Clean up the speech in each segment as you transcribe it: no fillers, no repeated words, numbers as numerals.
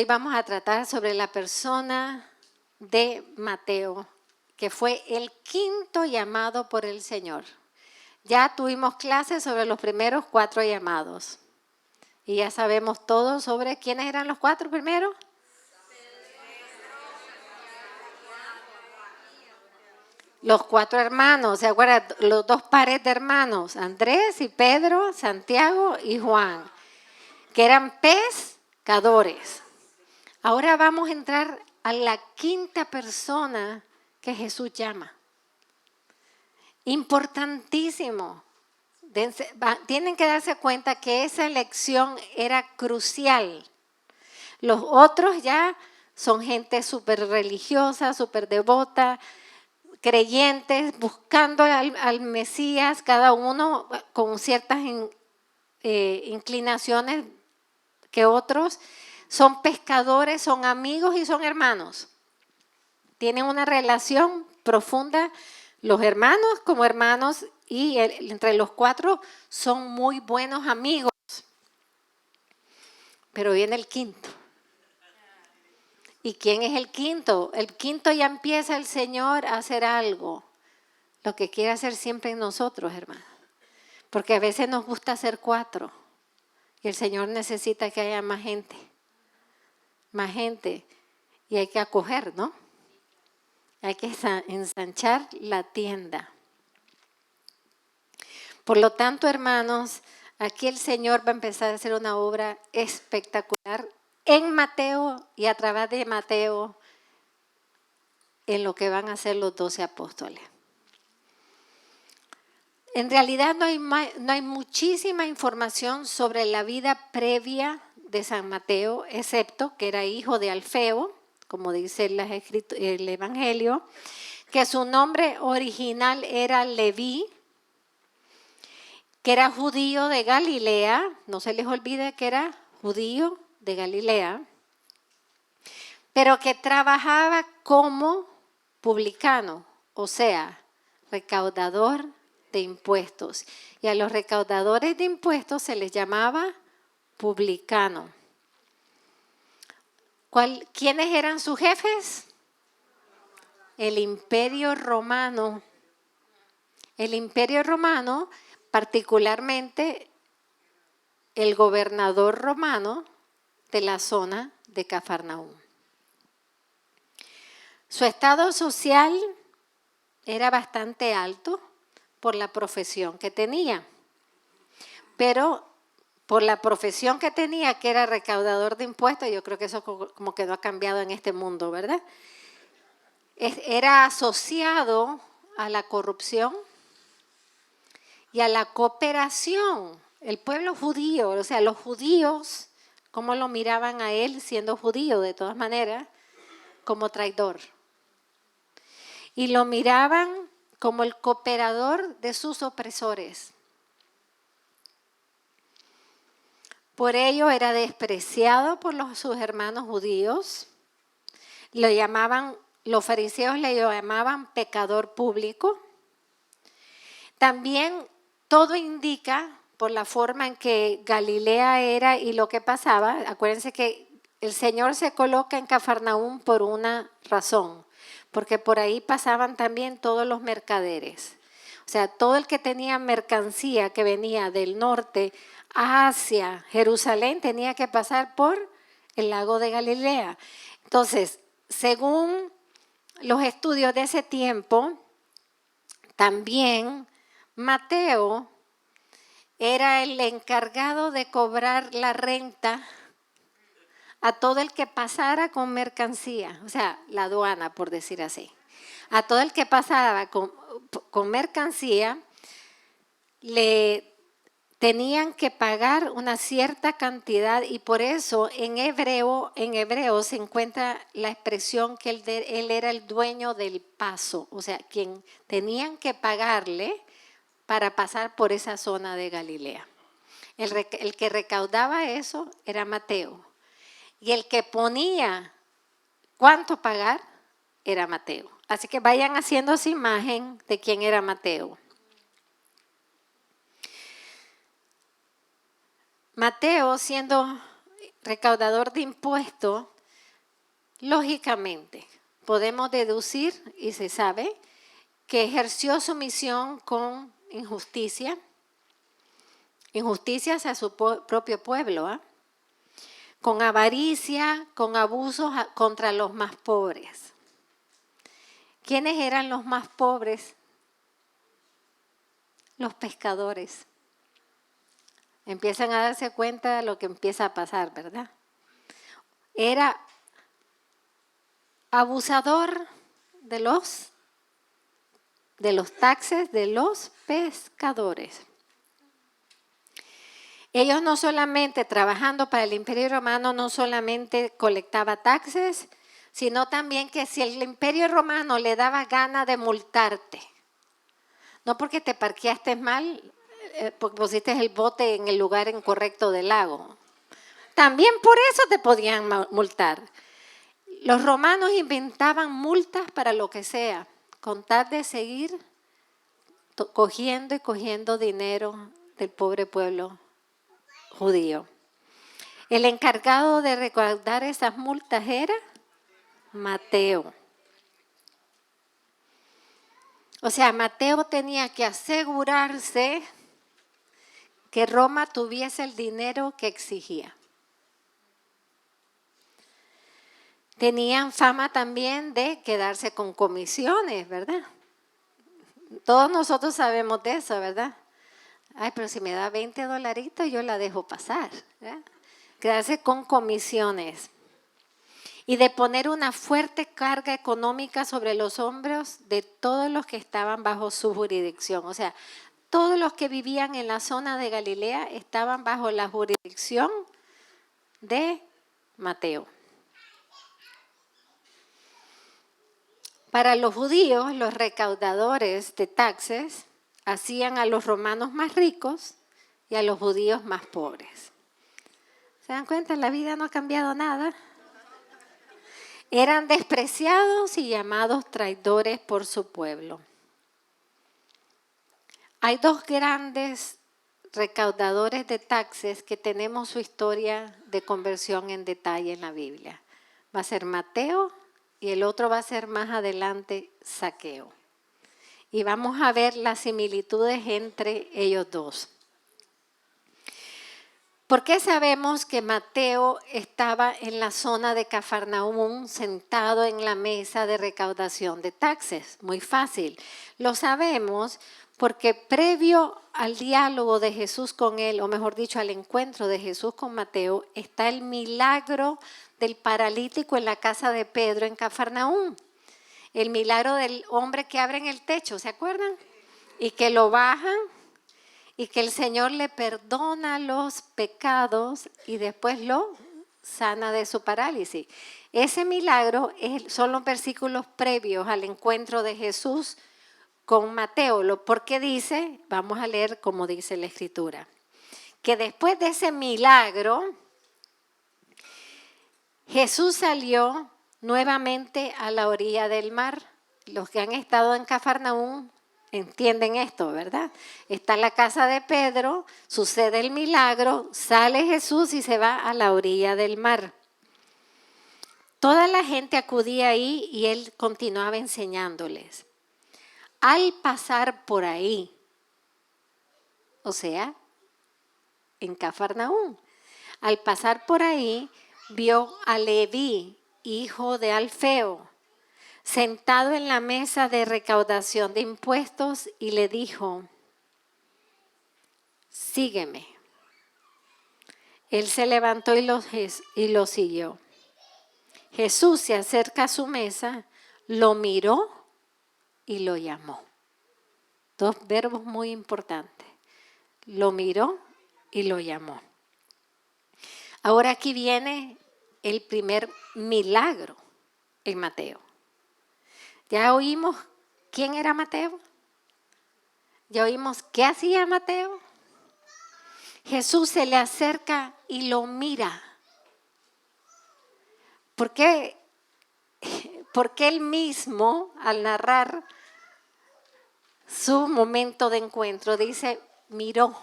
Hoy vamos a tratar sobre la persona de Mateo, que fue el quinto llamado por el Señor. Ya tuvimos clases sobre los primeros 4 llamados. Y ya sabemos todo sobre quiénes eran los 4 primeros. Los 4 hermanos, ¿se acuerdan? Los 2 pares de hermanos, Andrés y Pedro, Santiago y Juan, que eran pescadores. Ahora vamos a entrar a la quinta persona que Jesús llama. Importantísimo. Tienen que darse cuenta que esa elección era crucial. Los otros ya son gente súper religiosa, súper devota, creyentes, buscando al Mesías, cada uno con ciertas inclinaciones que otros. Son pescadores, son amigos y son hermanos. Tienen una relación profunda, los hermanos como hermanos, y entre los 4 son muy buenos amigos. Pero viene el quinto. ¿Y quién es el quinto? El quinto ya empieza el Señor a hacer algo, lo que quiere hacer siempre en nosotros, hermanos. Porque a veces nos gusta hacer 4 y el Señor necesita que haya más gente. Más gente. Y hay que acoger, ¿no? Hay que ensanchar la tienda. Por lo tanto, hermanos, aquí el Señor va a empezar a hacer una obra espectacular en Mateo y a través de Mateo en lo que van a ser los 12 apóstoles. En realidad no hay muchísima información sobre la vida previa de San Mateo, excepto que era hijo de Alfeo, como dice el Evangelio, que su nombre original era Leví, que era judío de Galilea, no se les olvide que era judío de Galilea, pero que trabajaba como publicano, o sea, recaudador de impuestos. Y a los recaudadores de impuestos se les llamaba publicano. ¿Quiénes eran sus jefes? El Imperio Romano. El Imperio Romano, particularmente el gobernador romano de la zona de Cafarnaúm. Su estado social era bastante alto por la profesión que tenía, pero por la profesión que tenía, que era recaudador de impuestos, yo creo que eso como que no ha cambiado en este mundo, ¿verdad? Era asociado a la corrupción y a la cooperación. El pueblo judío, o sea, los judíos, ¿cómo lo miraban a él siendo judío? De todas maneras, como traidor. Y lo miraban como el cooperador de sus opresores. Por ello era despreciado por sus hermanos judíos. Los fariseos le llamaban pecador público. También todo indica por la forma en que Galilea era y lo que pasaba. Acuérdense que el Señor se coloca en Cafarnaúm por una razón, porque por ahí pasaban también todos los mercaderes. O sea, todo el que tenía mercancía que venía del norte hacia Jerusalén tenía que pasar por el lago de Galilea. Entonces, según los estudios de ese tiempo, también Mateo era el encargado de cobrar la renta a todo el que pasara con mercancía, o sea, la aduana, por decir así. A todo el que pasaba con mercancía le tenían que pagar una cierta cantidad y por eso en hebreo se encuentra la expresión que él era el dueño del paso, o sea, quien tenían que pagarle para pasar por esa zona de Galilea. El que recaudaba eso era Mateo. Y el que ponía cuánto pagar era Mateo. Así que vayan haciendo esa imagen de quién era Mateo. Mateo, siendo recaudador de impuestos, lógicamente podemos deducir, y se sabe, que ejerció su misión con injusticia hacia su propio pueblo, con avaricia, con abusos contra los más pobres. ¿Quiénes eran los más pobres? Los pescadores. Empiezan a darse cuenta de lo que empieza a pasar, ¿verdad? Era abusador de los taxes de los pescadores. Ellos no solamente, trabajando para el Imperio Romano, no solamente colectaba taxes, sino también que si el Imperio Romano le daba gana de multarte, no porque te parqueaste mal, porque pusiste el bote en el lugar incorrecto del lago, también por eso te podían multar. Los romanos inventaban multas para lo que sea, con tal de seguir cogiendo y cogiendo dinero del pobre pueblo judío. El encargado de recaudar esas multas era Mateo. O sea, Mateo tenía que asegurarse que Roma tuviese el dinero que exigía. Tenían fama también de quedarse con comisiones, ¿verdad? Todos nosotros sabemos de eso, ¿verdad? Ay, pero si me da $20 yo la dejo pasar, ¿verdad? Quedarse con comisiones. Y de poner una fuerte carga económica sobre los hombros de todos los que estaban bajo su jurisdicción. O sea, todos los que vivían en la zona de Galilea estaban bajo la jurisdicción de Mateo. Para los judíos, los recaudadores de taxes hacían a los romanos más ricos y a los judíos más pobres. ¿Se dan cuenta? La vida no ha cambiado nada. Eran despreciados y llamados traidores por su pueblo. Hay dos grandes recaudadores de taxes que tenemos su historia de conversión en detalle en la Biblia. Va a ser Mateo y el otro va a ser más adelante Zaqueo. Y vamos a ver las similitudes entre ellos dos. ¿Por qué sabemos que Mateo estaba en la zona de Cafarnaúm sentado en la mesa de recaudación de taxes? Muy fácil. Lo sabemos porque previo al diálogo de Jesús con él, o mejor dicho, al encuentro de Jesús con Mateo, está el milagro del paralítico en la casa de Pedro en Cafarnaúm. El milagro del hombre que abre en el techo, ¿se acuerdan? Y que lo bajan. Y que el Señor le perdona los pecados y después lo sana de su parálisis. Ese milagro son los versículos previos al encuentro de Jesús con Mateo. Porque dice, vamos a leer como dice la Escritura, que después de ese milagro, Jesús salió nuevamente a la orilla del mar. Los que han estado en Cafarnaúm entienden esto, ¿verdad? Está en la casa de Pedro, sucede el milagro, sale Jesús y se va a la orilla del mar. Toda la gente acudía ahí y él continuaba enseñándoles. Al pasar por ahí, o sea, en Cafarnaúm, al pasar por ahí, vio a Leví, hijo de Alfeo, sentado en la mesa de recaudación de impuestos y le dijo, sígueme. Él se levantó y lo siguió. Jesús se acerca a su mesa, lo miró y lo llamó. Dos verbos muy importantes. Lo miró y lo llamó. Ahora aquí viene el primer milagro en Mateo. Ya oímos quién era Mateo. Ya oímos qué hacía Mateo. Jesús se le acerca y lo mira. ¿Por qué? Porque él mismo, al narrar su momento de encuentro, dice, miró.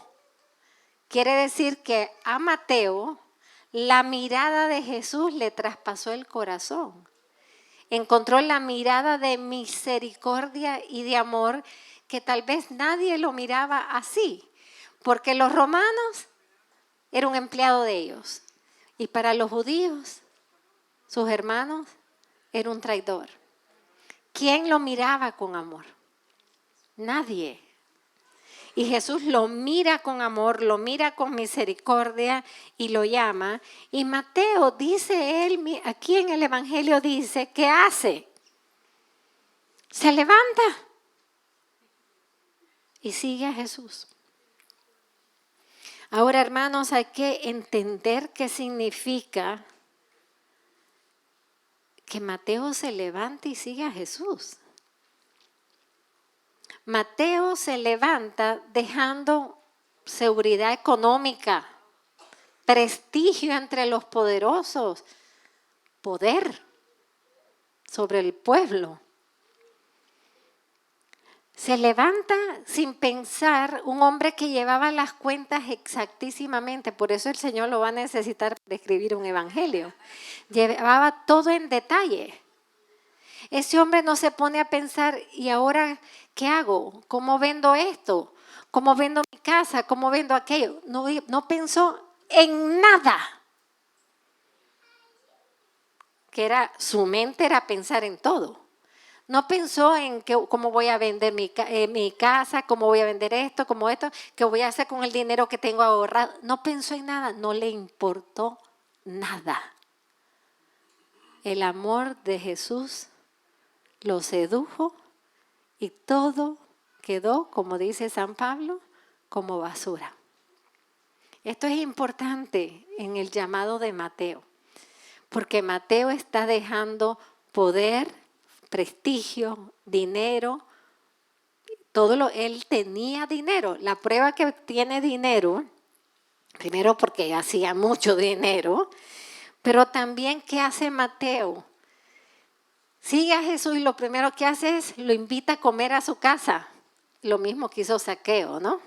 Quiere decir que a Mateo La mirada de Jesús le traspasó el corazón. Encontró la mirada de misericordia y de amor que tal vez nadie lo miraba así, porque los romanos era un empleado de ellos y para los judíos, sus hermanos, era un traidor. ¿Quién lo miraba con amor? Nadie. Y Jesús lo mira con amor, lo mira con misericordia y lo llama. Y Mateo dice él, aquí en el Evangelio dice, ¿qué hace? Se levanta y sigue a Jesús. Ahora, hermanos, hay que entender qué significa que Mateo se levante y sigue a Jesús. Mateo se levanta dejando seguridad económica, prestigio entre los poderosos, poder sobre el pueblo. Se levanta sin pensar, un hombre que llevaba las cuentas exactísimamente, por eso el Señor lo va a necesitar para escribir un evangelio. Llevaba todo en detalle. Ese hombre no se pone a pensar, ¿y ahora qué hago? ¿Cómo vendo esto? ¿Cómo vendo mi casa? ¿Cómo vendo aquello? No pensó en nada. Su mente era pensar en todo. No pensó en cómo voy a vender mi casa, cómo voy a vender esto, cómo esto, qué voy a hacer con el dinero que tengo ahorrado. No pensó en nada, no le importó nada. El amor de Jesús lo sedujo y todo quedó, como dice San Pablo, como basura. Esto es importante en el llamado de Mateo, porque Mateo está dejando poder, prestigio, dinero, él tenía dinero. La prueba que tiene dinero, primero porque hacía mucho dinero, pero también ¿qué hace Mateo? Sigue a Jesús y lo primero que hace es lo invita a comer a su casa. Lo mismo que hizo Zaqueo, ¿no?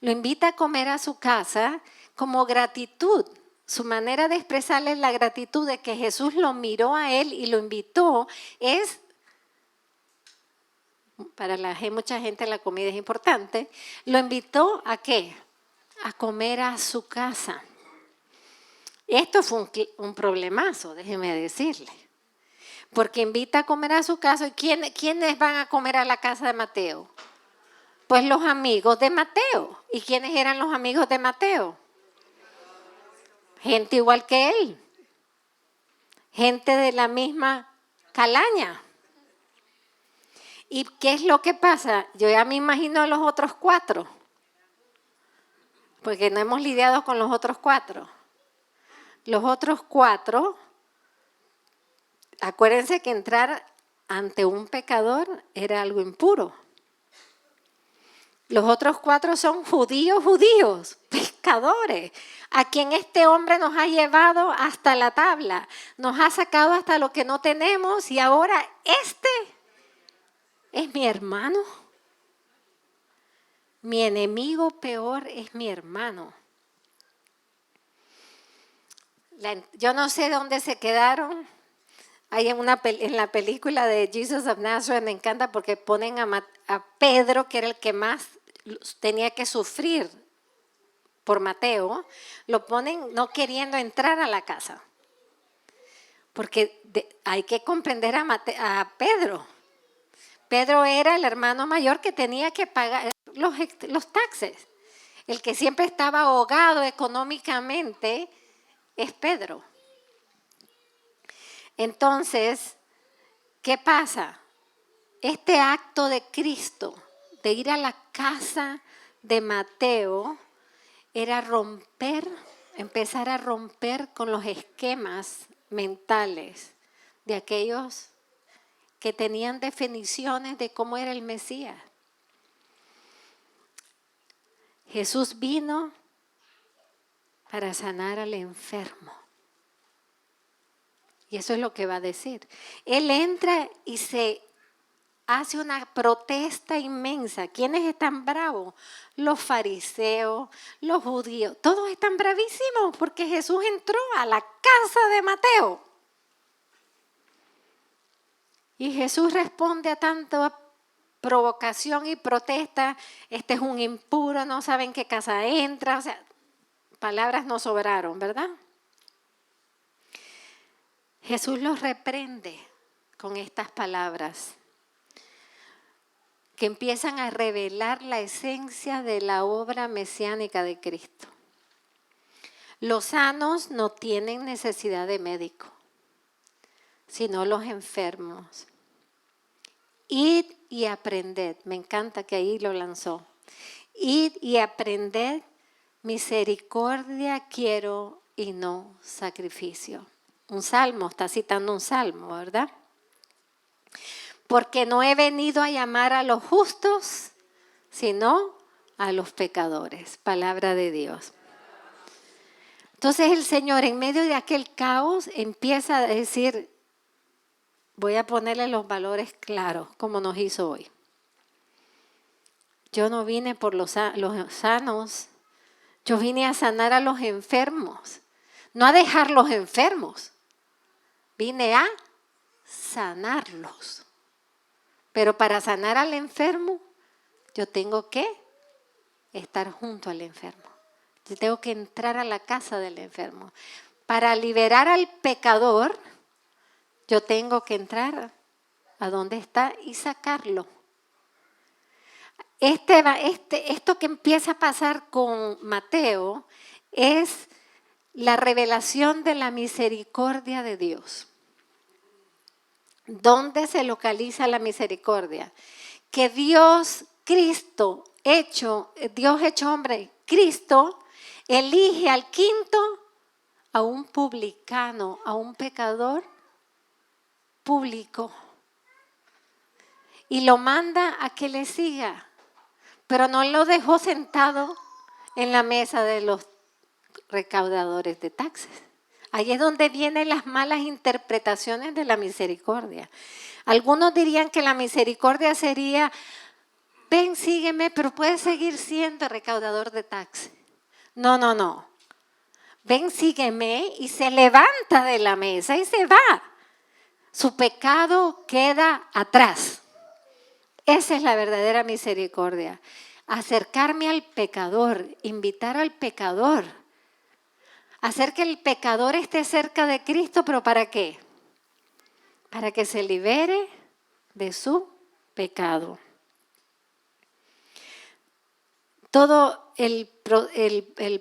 Lo invita a comer a su casa como gratitud. Su manera de expresarle la gratitud de que Jesús lo miró a él y lo invitó es, para mucha gente la comida es importante, lo invitó ¿a qué? A comer a su casa. Esto fue un problemazo, déjeme decirle. Porque invita a comer a su casa. ¿Y quiénes van a comer a la casa de Mateo? Pues los amigos de Mateo. ¿Y quiénes eran los amigos de Mateo? Gente igual que él. Gente de la misma calaña. ¿Y qué es lo que pasa? Yo ya me imagino a los otros 4. Porque no hemos lidiado con los otros 4. Los otros 4, acuérdense que entrar ante un pecador era algo impuro. Los otros 4 son judíos, pescadores, a quien este hombre nos ha llevado hasta la tabla, nos ha sacado hasta lo que no tenemos y ahora este es mi hermano. Mi enemigo peor es mi hermano. Yo no sé dónde se quedaron. Hay en la película de Jesus of Nazareth, me encanta porque ponen a Pedro, que era el que más tenía que sufrir por Mateo, lo ponen no queriendo entrar a la casa. Porque hay que comprender a Pedro. Pedro era el hermano mayor que tenía que pagar los taxes. El que siempre estaba ahogado económicamente es Pedro. Entonces, ¿qué pasa? Este acto de Cristo, de ir a la casa de Mateo, era empezar a romper con los esquemas mentales de aquellos que tenían definiciones de cómo era el Mesías. Jesús vino para sanar al enfermo. Y eso es lo que va a decir. Él entra y se hace una protesta inmensa. ¿Quiénes están bravos? Los fariseos, los judíos, todos están bravísimos porque Jesús entró a la casa de Mateo. Y Jesús responde a tanta provocación y protesta: este es un impuro, no saben qué casa entra. O sea, palabras no sobraron, ¿verdad? Jesús los reprende con estas palabras que empiezan a revelar la esencia de la obra mesiánica de Cristo. Los sanos no tienen necesidad de médico, sino los enfermos. Id y aprended, me encanta que ahí lo lanzó. Id y aprended, misericordia quiero y no sacrificio. Un salmo, está citando un salmo, ¿verdad? Porque no he venido a llamar a los justos, sino a los pecadores. Palabra de Dios. Entonces el Señor, en medio de aquel caos, empieza a decir: voy a ponerle los valores claros, como nos hizo hoy. Yo no vine por los sanos, yo vine a sanar a los enfermos, no a dejarlos enfermos. Vine a sanarlos. Pero para sanar al enfermo, yo tengo que estar junto al enfermo. Yo tengo que entrar a la casa del enfermo. Para liberar al pecador, yo tengo que entrar a donde está y sacarlo. Esto que empieza a pasar con Mateo es la revelación de la misericordia de Dios. ¿Dónde se localiza la misericordia? Que Dios, Cristo, Dios hecho hombre, Cristo, elige al quinto a un publicano, a un pecador público, y lo manda a que le siga, pero no lo dejó sentado en la mesa de los recaudadores de taxes. Ahí es donde vienen las malas interpretaciones de la misericordia. Algunos dirían que la misericordia sería: ven, sígueme, pero puedes seguir siendo recaudador de taxes. No. Ven, sígueme, y se levanta de la mesa y se va. Su pecado queda atrás. Esa es la verdadera misericordia. Acercarme al pecador, invitar al pecador. Hacer que el pecador esté cerca de Cristo, ¿pero para qué? Para que se libere de su pecado. Todo el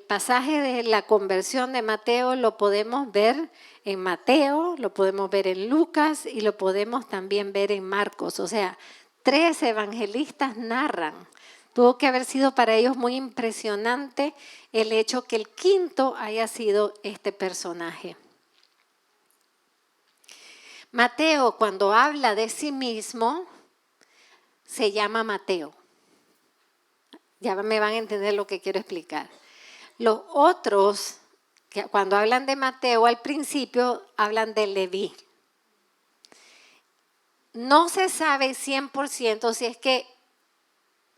pasaje de la conversión de Mateo lo podemos ver en Mateo, lo podemos ver en Lucas y lo podemos también ver en Marcos. O sea, 3 evangelistas narran. Tuvo que haber sido para ellos muy impresionante el hecho que el quinto haya sido este personaje. Mateo, cuando habla de sí mismo, se llama Mateo. Ya me van a entender lo que quiero explicar. Los otros, que cuando hablan de Mateo, al principio hablan de Leví. No se sabe 100% si es que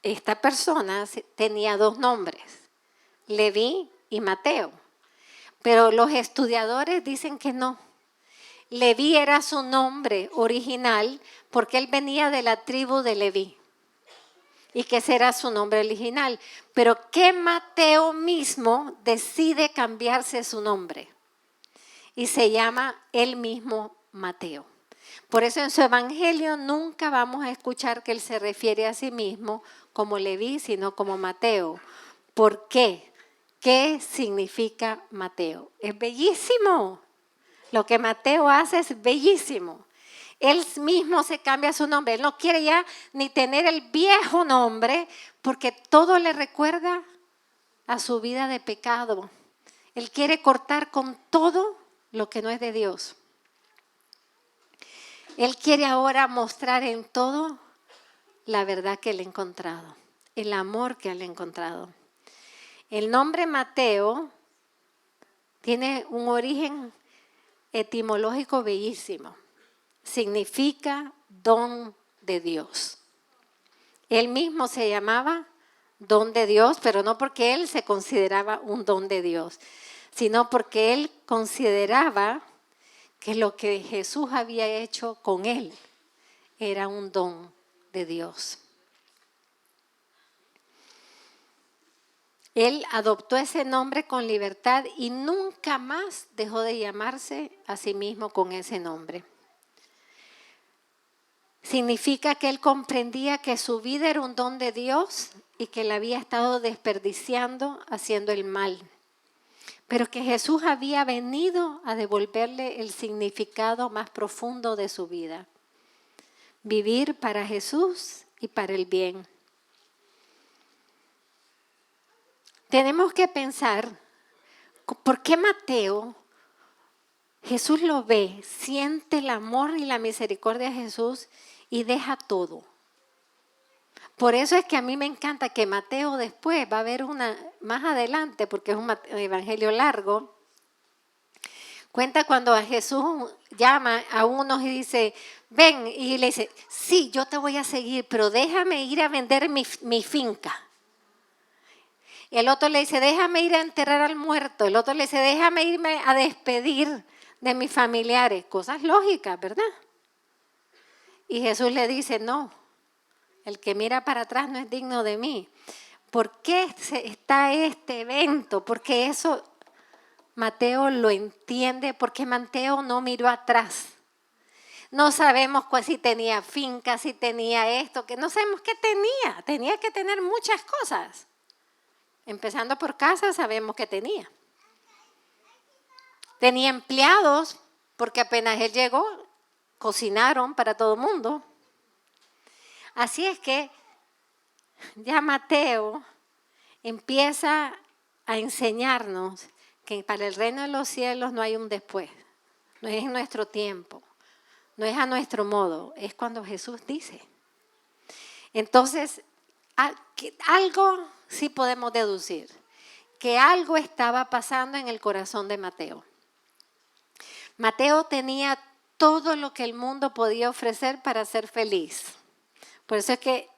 esta persona tenía 2 nombres, Leví y Mateo. Pero los estudiadores dicen que no. Leví era su nombre original porque él venía de la tribu de Leví. Y que ese era su nombre original. Pero que Mateo mismo decide cambiarse su nombre. Y se llama él mismo Mateo. Por eso en su evangelio nunca vamos a escuchar que él se refiere a sí mismo como Leví, sino como Mateo. ¿Por qué? ¿Qué significa Mateo? Es bellísimo. Lo que Mateo hace es bellísimo. Él mismo se cambia su nombre. Él no quiere ya ni tener el viejo nombre porque todo le recuerda a su vida de pecado. Él quiere cortar con todo lo que no es de Dios. Él quiere ahora mostrar en todo la verdad que él ha encontrado, el amor que él ha encontrado. El nombre Mateo tiene un origen etimológico bellísimo. Significa don de Dios. Él mismo se llamaba don de Dios, pero no porque él se consideraba un don de Dios, sino porque él consideraba que lo que Jesús había hecho con él era un don de Dios. Él adoptó ese nombre con libertad y nunca más dejó de llamarse a sí mismo con ese nombre. Significa que él comprendía que su vida era un don de Dios y que la había estado desperdiciando haciendo el mal. Pero que Jesús había venido a devolverle el significado más profundo de su vida. Vivir para Jesús y para el bien. Tenemos que pensar, ¿por qué Mateo, Jesús lo ve, siente el amor y la misericordia de Jesús y deja todo? Por eso es que a mí me encanta que Mateo después, va a haber una más adelante, porque es un evangelio largo, cuenta cuando a Jesús llama a unos y dice, ven, y le dice, sí, yo te voy a seguir, pero déjame ir a vender mi finca. El otro le dice, déjame ir a enterrar al muerto. El otro le dice, déjame irme a despedir de mis familiares. Cosas lógicas, ¿verdad? Y Jesús le dice, no, el que mira para atrás no es digno de mí. ¿Por qué está este evento? Porque eso Mateo lo entiende, porque Mateo no miró atrás. No sabemos si tenía finca, si tenía esto, que no sabemos qué tenía. Tenía que tener muchas cosas. Empezando por casa, sabemos que tenía. Tenía empleados, porque apenas él llegó, cocinaron para todo el mundo. Así es que ya Mateo empieza a enseñarnos que para el reino de los cielos no hay un después. No es en nuestro tiempo, no es a nuestro modo, es cuando Jesús dice. Entonces, algo sí podemos deducir, que algo estaba pasando en el corazón de Mateo. Mateo tenía todo lo que el mundo podía ofrecer para ser feliz. Por eso es que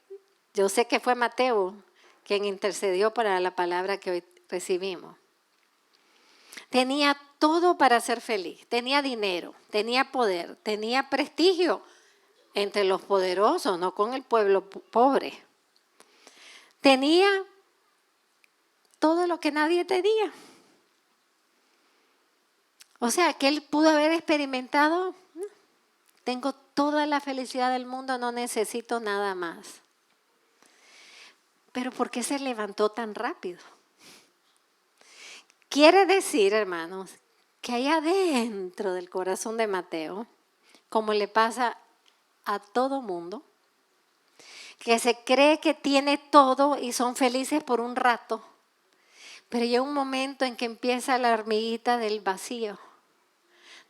yo sé que fue Mateo quien intercedió para la palabra que hoy recibimos. Tenía todo para ser feliz. Tenía dinero, tenía poder, tenía prestigio entre los poderosos, no con el pueblo pobre. Tenía todo lo que nadie tenía. O sea, que él pudo haber experimentado, tengo toda la felicidad del mundo, no necesito nada más. Pero ¿por qué se levantó tan rápido? Quiere decir, hermanos, que allá dentro del corazón de Mateo, como le pasa a todo mundo, que se cree que tiene todo y son felices por un rato, pero llega un momento en que empieza la hormiguita del vacío.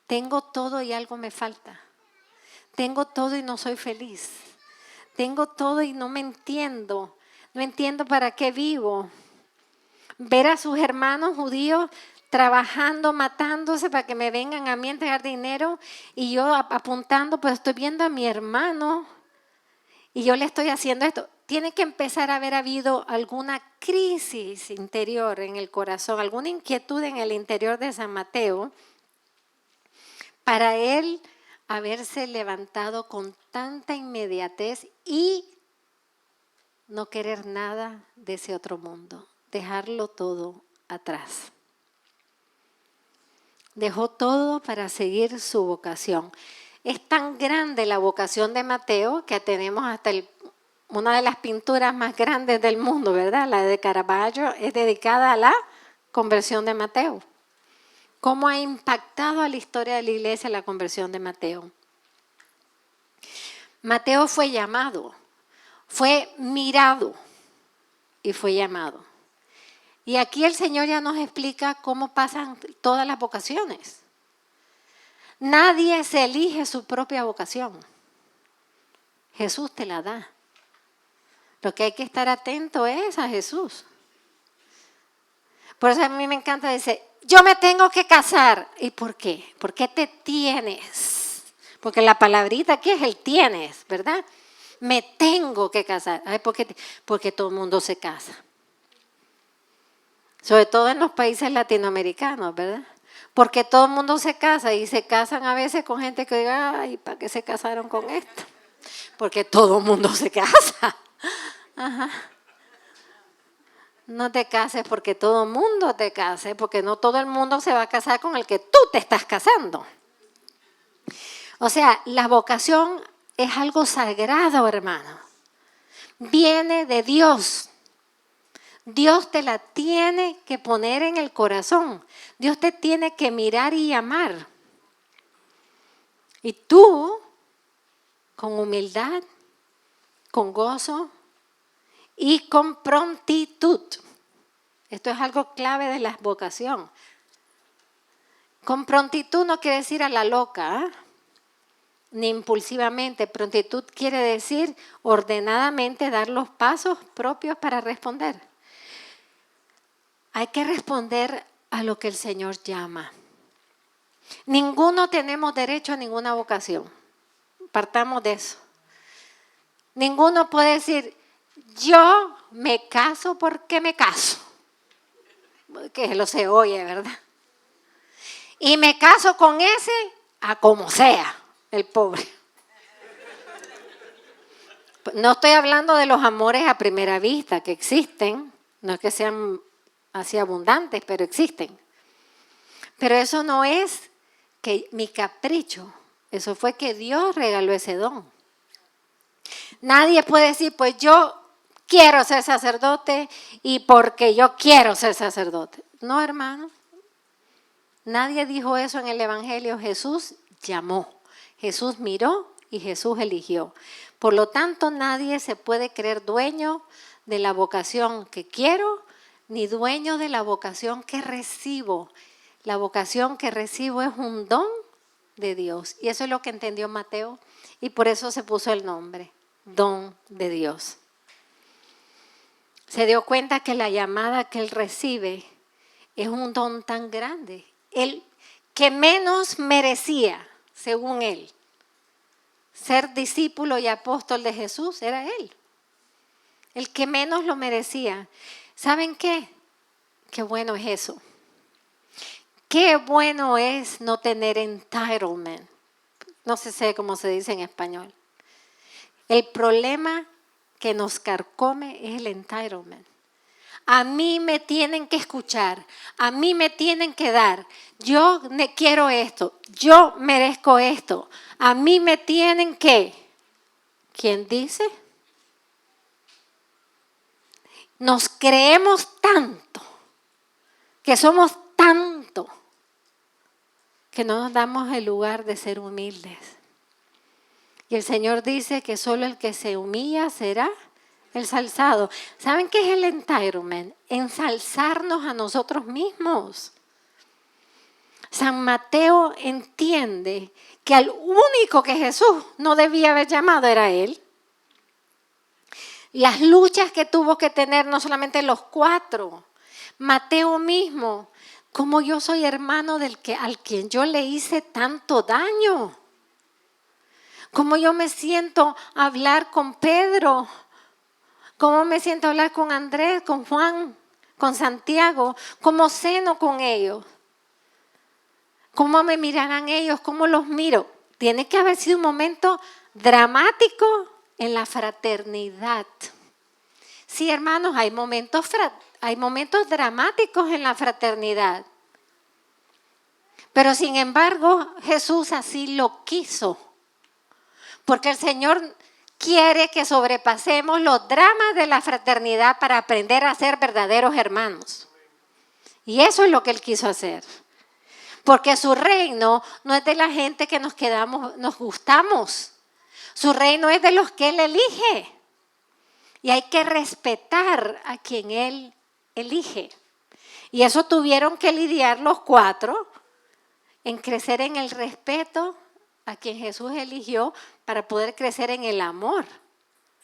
Tengo todo y algo me falta. Tengo todo y no soy feliz. Tengo todo y no me entiendo. No entiendo para qué vivo. Ver a sus hermanos judíos trabajando, matándose para que me vengan a mí a entregar dinero y yo apuntando, pues estoy viendo a mi hermano y yo le estoy haciendo esto. Tiene que empezar a haber habido alguna crisis interior en el corazón, alguna inquietud en el interior de San Mateo para él haberse levantado con tanta inmediatez y no querer nada de ese otro mundo, dejarlo todo atrás. Dejó todo para seguir su vocación. Es tan grande la vocación de Mateo que tenemos hasta una de las pinturas más grandes del mundo, ¿verdad? La de Caravaggio es dedicada a la conversión de Mateo. ¿Cómo ha impactado a la historia de la iglesia la conversión de Mateo? Mateo fue llamado, fue mirado y fue llamado. Y aquí el Señor ya nos explica cómo pasan todas las vocaciones. Nadie se elige su propia vocación. Jesús te la da. Lo que hay que estar atento es a Jesús. Por eso a mí me encanta decir, yo me tengo que casar. ¿Y por qué? ¿Por qué te tienes? Porque la palabrita aquí es el tienes, ¿verdad? me tengo que casar. Ay, porque todo el mundo se casa. Sobre todo en los países latinoamericanos, ¿verdad? Porque todo el mundo se casa y se casan a veces con gente que diga, ay, ¿para qué se casaron con esto? Porque todo el mundo se casa. Ajá. No te cases porque todo el mundo te case, porque no todo el mundo se va a casar con el que tú te estás casando. O sea, la vocación es algo sagrado, hermano. Viene de Dios. Dios te la tiene que poner en el corazón. Dios te tiene que mirar y amar. Y tú, con humildad, con gozo y con prontitud. Esto es algo clave de la vocación. Con prontitud no quiere decir a la loca, ¿eh? Ni impulsivamente. Prontitud quiere decir ordenadamente dar los pasos propios para responder. Hay que responder a lo que el Señor llama. Ninguno tenemos derecho a ninguna vocación. Partamos de eso. Ninguno puede decir, yo me caso porque me caso. Que lo se oye, ¿verdad? Y me caso con ese a como sea, el pobre. No estoy hablando de los amores a primera vista que existen, no es que sean así abundantes, pero existen. Pero eso no es que mi capricho, eso fue que Dios regaló ese don. Nadie puede decir, pues yo quiero ser sacerdote y porque yo quiero ser sacerdote. No, hermano. Nadie dijo eso en el Evangelio. Jesús llamó, Jesús miró y Jesús eligió. Por lo tanto, nadie se puede creer dueño de la vocación que quiero, ni dueño de la vocación que recibo. La vocación que recibo es un don de Dios. Y eso es lo que entendió Mateo y por eso se puso el nombre, don de Dios. Se dio cuenta que la llamada que él recibe es un don tan grande. El que menos merecía, según él, ser discípulo y apóstol de Jesús era él. El que menos lo merecía. ¿Saben qué? Qué bueno es eso. Qué bueno es no tener entitlement. No sé cómo se dice en español. El problema que nos carcome es el entitlement. A mí me tienen que escuchar, a mí me tienen que dar. Yo quiero esto, yo merezco esto. A mí me tienen que. ¿Quién dice? Nos creemos tanto, que somos tanto, que no nos damos el lugar de ser humildes. Y el Señor dice que solo el que se humilla será ensalzado. ¿Saben qué es el entitlement? Ensalzarnos a nosotros mismos. San Mateo entiende que al único que Jesús no debía haber llamado era él. Las luchas que tuvo que tener no solamente los 4, Mateo mismo, como yo soy hermano al quien yo le hice tanto daño. Cómo yo me siento a hablar con Pedro. Cómo me siento a hablar con Andrés, con Juan, con Santiago. Cómo ceno con ellos. Cómo me mirarán ellos, cómo los miro. Tiene que haber sido un momento dramático en la fraternidad. Sí, hermanos, hay momentos dramáticos en la fraternidad. Pero sin embargo, Jesús así lo quiso. Porque el Señor quiere que sobrepasemos los dramas de la fraternidad para aprender a ser verdaderos hermanos. Y eso es lo que Él quiso hacer. Porque su reino no es de la gente que nos gustamos. Su reino es de los que Él elige. Y hay que respetar a quien Él elige. Y eso tuvieron que lidiar los 4 en crecer en el respeto a quien Jesús eligió para poder crecer en el amor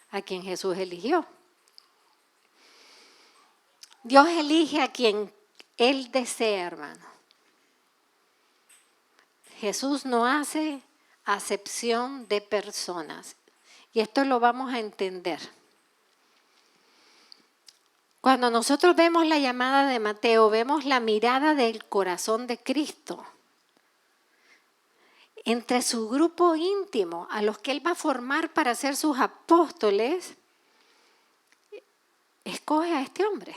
a quien Jesús eligió. Dios elige a quien Él desea, hermano. Jesús no hace acepción de personas. Y esto lo vamos a entender. Cuando nosotros vemos la llamada de Mateo, vemos la mirada del corazón de Cristo. Entre su grupo íntimo, a los que Él va a formar para ser sus apóstoles, escoge a este hombre.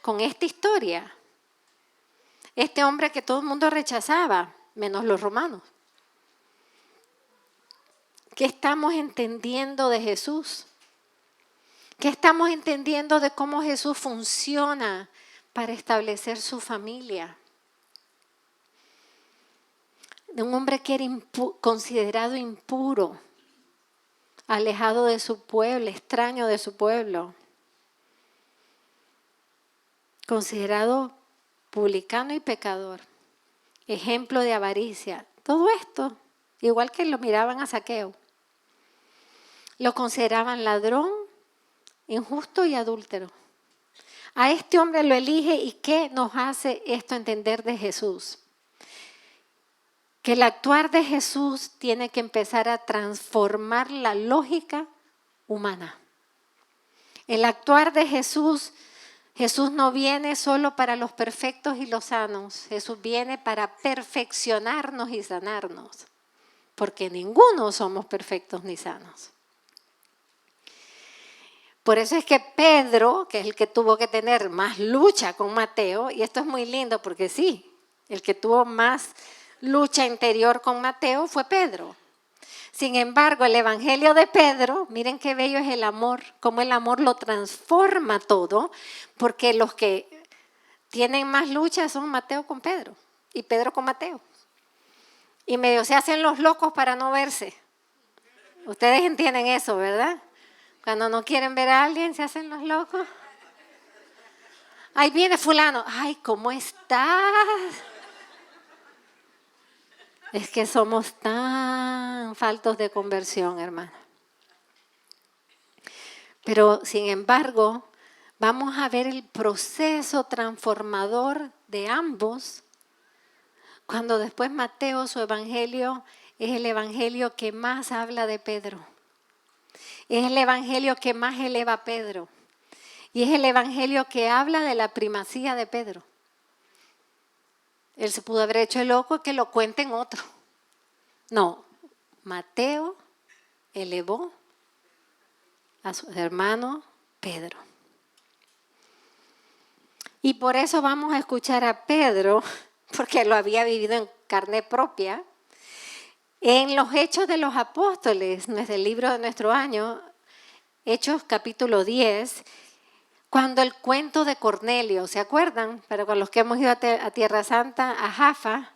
Con esta historia. Este hombre que todo el mundo rechazaba, menos los romanos. ¿Qué estamos entendiendo de Jesús? ¿Qué estamos entendiendo de cómo Jesús funciona para establecer su familia? De un hombre que era considerado impuro, alejado de su pueblo, extraño de su pueblo, considerado publicano y pecador, ejemplo de avaricia. Todo esto, igual que lo miraban a Zaqueo, lo consideraban ladrón, injusto y adúltero. A este hombre lo elige, y ¿qué nos hace esto entender de Jesús? Que el actuar de Jesús tiene que empezar a transformar la lógica humana. El actuar de Jesús no viene solo para los perfectos y los sanos. Jesús viene para perfeccionarnos y sanarnos. Porque ninguno somos perfectos ni sanos. Por eso es que Pedro, que es el que tuvo que tener más lucha con Mateo, y esto es muy lindo porque sí, el que tuvo más lucha interior con Mateo fue Pedro. Sin embargo, el evangelio de Pedro, miren qué bello es el amor, cómo el amor lo transforma todo, porque los que tienen más lucha son Mateo con Pedro y Pedro con Mateo. Y medio se hacen los locos para no verse. Ustedes entienden eso, ¿verdad? Cuando no quieren ver a alguien, se hacen los locos. Ahí viene fulano. Ay, ¿cómo estás? Es que somos tan faltos de conversión, hermano. Pero, sin embargo, vamos a ver el proceso transformador de ambos cuando después Mateo, su evangelio, es el evangelio que más habla de Pedro. Es el evangelio que más eleva a Pedro. Y es el evangelio que habla de la primacía de Pedro. Él se pudo haber hecho el loco, que lo cuenten otro. No, Mateo elevó a su hermano Pedro. Y por eso vamos a escuchar a Pedro, porque lo había vivido en carne propia, en los Hechos de los Apóstoles, desde el libro de nuestro año, Hechos capítulo 10, cuando el cuento de Cornelio, ¿se acuerdan? Pero con los que hemos ido a Tierra Santa, a Jaffa,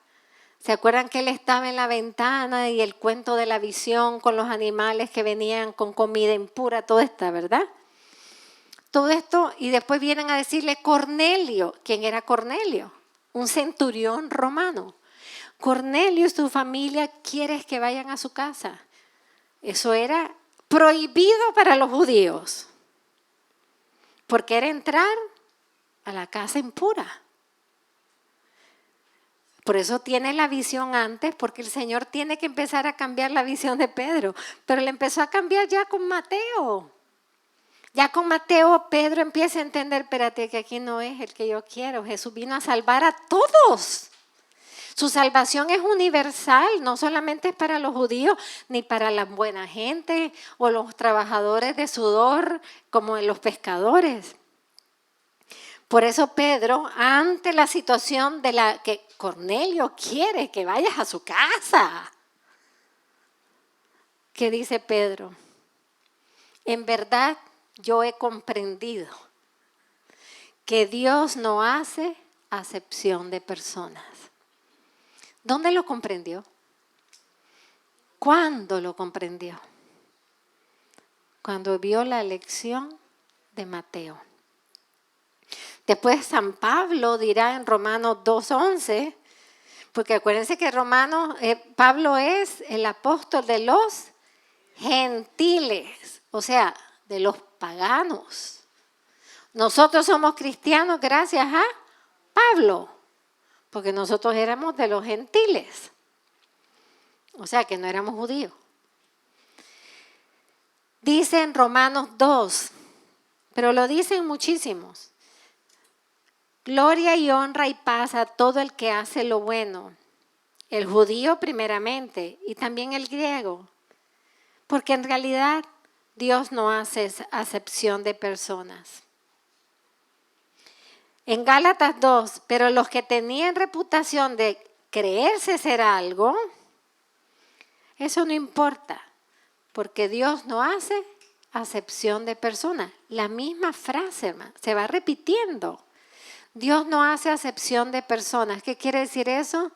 ¿se acuerdan que él estaba en la ventana y el cuento de la visión con los animales que venían con comida impura, todo esto, ¿verdad? Todo esto, y después vienen a decirle Cornelio. ¿Quién era Cornelio? Un centurión romano. Cornelio y su familia quieren que vayan a su casa. Eso era prohibido para los judíos, porque era entrar a la casa impura. Por eso tiene la visión antes, porque el Señor tiene que empezar a cambiar la visión de Pedro. Pero le empezó a cambiar ya con Mateo. Ya con Mateo, Pedro empieza a entender, espérate, que aquí no es el que yo quiero. Jesús vino a salvar a todos. Su salvación es universal, no solamente es para los judíos, ni para la buena gente o los trabajadores de sudor, como los pescadores. Por eso Pedro, ante la situación de la que Cornelio quiere que vayas a su casa, ¿qué dice Pedro? En verdad yo he comprendido que Dios no hace acepción de personas. ¿Dónde lo comprendió? ¿Cuándo lo comprendió? Cuando vio la lección de Mateo. Después San Pablo dirá en Romanos 2:11, porque acuérdense que Pablo es el apóstol de los gentiles, o sea, de los paganos. Nosotros somos cristianos gracias a Pablo, porque nosotros éramos de los gentiles, o sea que no éramos judíos. Dice en Romanos 2, pero lo dicen muchísimos. Gloria y honra y paz a todo el que hace lo bueno. El judío primeramente y también el griego. Porque en realidad Dios no hace acepción de personas. En Gálatas 2, pero los que tenían reputación de creerse ser algo, eso no importa. Porque Dios no hace acepción de personas. La misma frase, hermano, se va repitiendo. Dios no hace acepción de personas. ¿Qué quiere decir eso?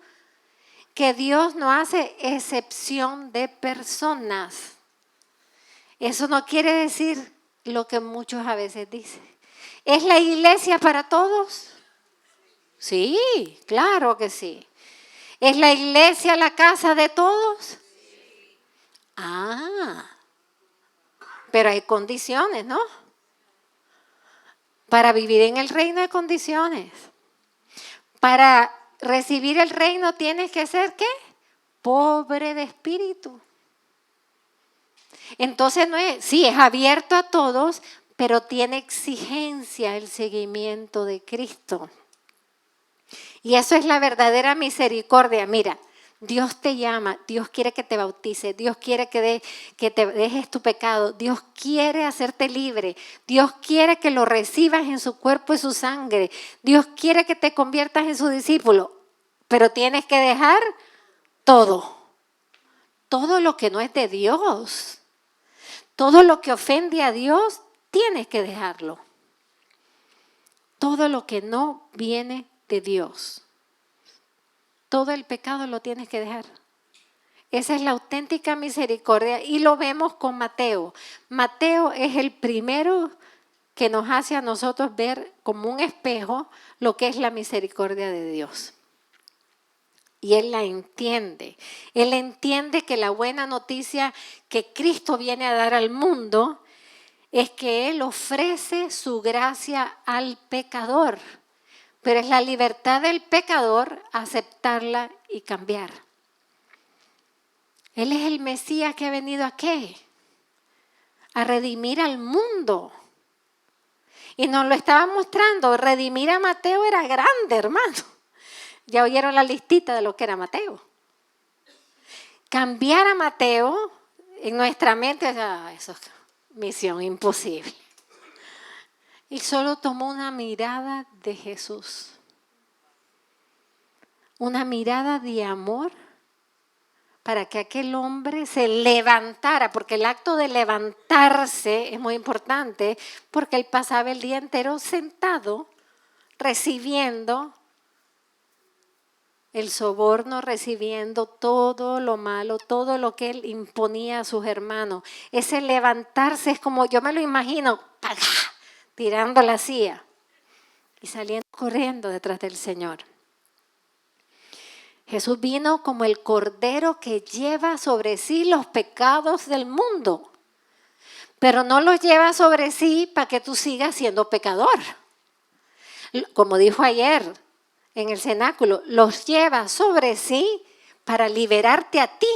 Que Dios no hace excepción de personas. Eso no quiere decir lo que muchos a veces dicen. ¿Es la iglesia para todos? Sí, claro que sí. ¿Es la iglesia la casa de todos? Ah, pero hay condiciones, ¿no? Para vivir en el reino hay condiciones. Para recibir el reino tienes que ser, ¿qué? Pobre de espíritu. Entonces no es, sí, es abierto a todos, pero tiene exigencia el seguimiento de Cristo. Y eso es la verdadera misericordia. Mira, Dios te llama, Dios quiere que te bautice, Dios quiere que te dejes tu pecado, Dios quiere hacerte libre, Dios quiere que lo recibas en su cuerpo y su sangre, Dios quiere que te conviertas en su discípulo, pero tienes que dejar todo lo que no es de Dios, todo lo que ofende a Dios, tienes que dejarlo. Todo lo que no viene de Dios. Todo el pecado lo tienes que dejar. Esa es la auténtica misericordia y lo vemos con Mateo. Mateo es el primero que nos hace a nosotros ver como un espejo lo que es la misericordia de Dios. Y él la entiende. Él entiende que la buena noticia que Cristo viene a dar al mundo es que Él ofrece su gracia al pecador. Pero es la libertad del pecador aceptarla y cambiar. Él es el Mesías que ha venido ¿a qué? A redimir al mundo. Y nos lo estaba mostrando. Redimir a Mateo era grande, hermano. Ya oyeron la listita de lo que era Mateo. Cambiar a Mateo en nuestra mente, eso es misión imposible. Y solo tomó una mirada de Jesús. Una mirada de amor para que aquel hombre se levantara, porque el acto de levantarse es muy importante, porque él pasaba el día entero sentado, recibiendo el soborno, recibiendo todo lo malo, todo lo que él imponía a sus hermanos. Ese levantarse es como, yo me lo imagino, ¡pagá!, tirando la silla y saliendo corriendo detrás del Señor. Jesús vino como el cordero que lleva sobre sí los pecados del mundo, pero no los lleva sobre sí para que tú sigas siendo pecador. Como dijo ayer en el cenáculo, los lleva sobre sí para liberarte a ti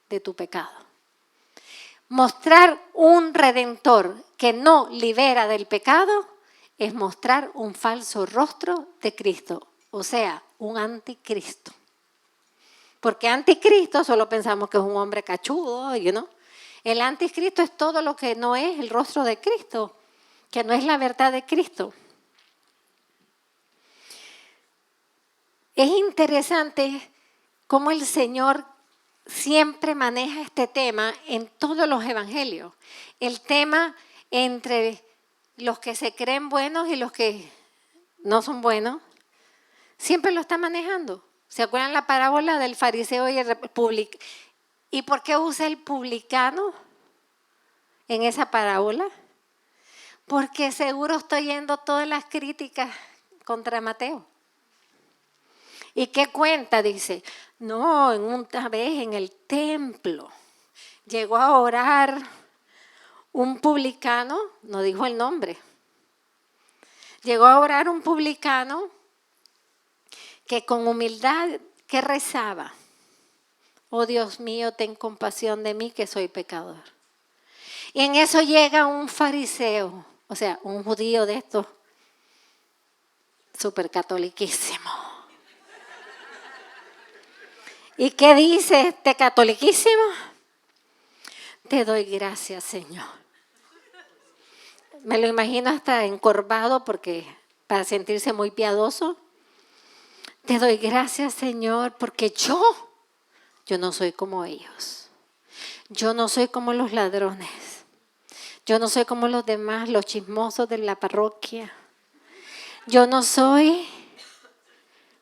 de tu pecado. Mostrar un redentor que no libera del pecado es mostrar un falso rostro de Cristo, o sea, un anticristo. Porque anticristo solo pensamos que es un hombre cachudo, ¿no? El anticristo es todo lo que no es el rostro de Cristo, que no es la verdad de Cristo. Es interesante cómo el Señor siempre maneja este tema en todos los evangelios. El tema entre los que se creen buenos y los que no son buenos, siempre lo está manejando. ¿Se acuerdan la parábola del fariseo y el publicano? ¿Y por qué usa el publicano en esa parábola? Porque seguro estoy oyendo todas las críticas contra Mateo. ¿Y qué cuenta? Dice, no, una vez en el templo llegó a orar un publicano, no dijo el nombre, llegó a orar un publicano que con humildad, que rezaba, oh Dios mío, ten compasión de mí que soy pecador. Y en eso llega un fariseo, o sea, un judío de estos, súper catoliquísimo. ¿Y qué dice este catoliquísimo? Te doy gracias, Señor. Me lo imagino hasta encorvado porque para sentirse muy piadoso. Te doy gracias, Señor, porque yo no soy como ellos. Yo no soy como los ladrones. Yo no soy como los demás, los chismosos de la parroquia. Yo no soy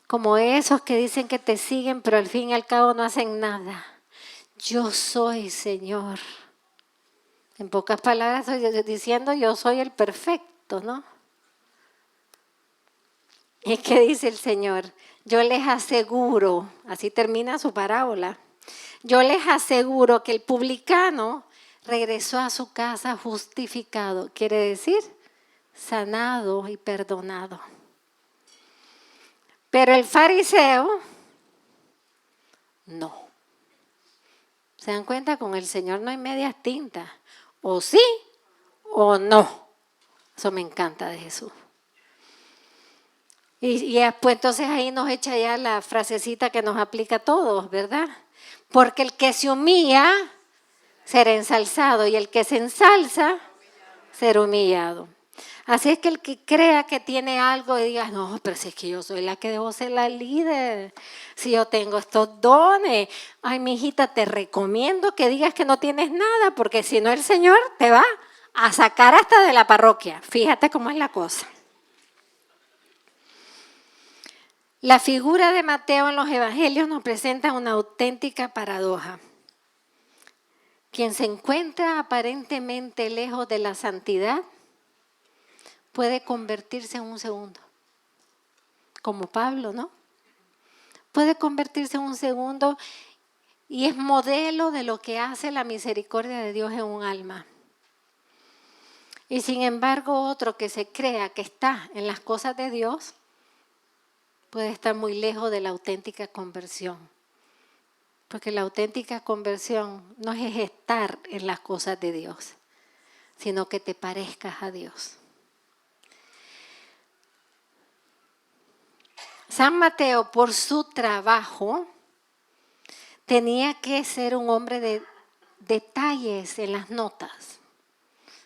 como esos que dicen que te siguen, pero al fin y al cabo no hacen nada. Yo soy, Señor. En pocas palabras estoy diciendo, yo soy el perfecto, ¿no? ¿Y qué dice el Señor? Yo les aseguro, así termina su parábola, yo les aseguro que el publicano regresó a su casa justificado, quiere decir sanado y perdonado. Pero el fariseo, no. ¿Se dan cuenta? Con el Señor no hay medias tintas. O sí o no. Eso me encanta de Jesús. Y pues entonces ahí nos echa ya la frasecita que nos aplica a todos, ¿verdad? Porque el que se humilla será ensalzado y el que se ensalza será humillado. Así es que el que crea que tiene algo y diga, no, pero si es que yo soy la que debo ser la líder, si yo tengo estos dones, ay, mi hijita, te recomiendo que digas que no tienes nada, porque si no el Señor te va a sacar hasta de la parroquia. Fíjate cómo es la cosa. La figura de Mateo en los evangelios nos presenta una auténtica paradoja. Quien se encuentra aparentemente lejos de la santidad puede convertirse en un segundo, como Pablo, ¿no? Puede convertirse en un segundo y es modelo de lo que hace la misericordia de Dios en un alma. Y sin embargo, otro que se crea que está en las cosas de Dios puede estar muy lejos de la auténtica conversión. Porque la auténtica conversión no es estar en las cosas de Dios, sino que te parezcas a Dios. San Mateo, por su trabajo, tenía que ser un hombre de detalles en las notas.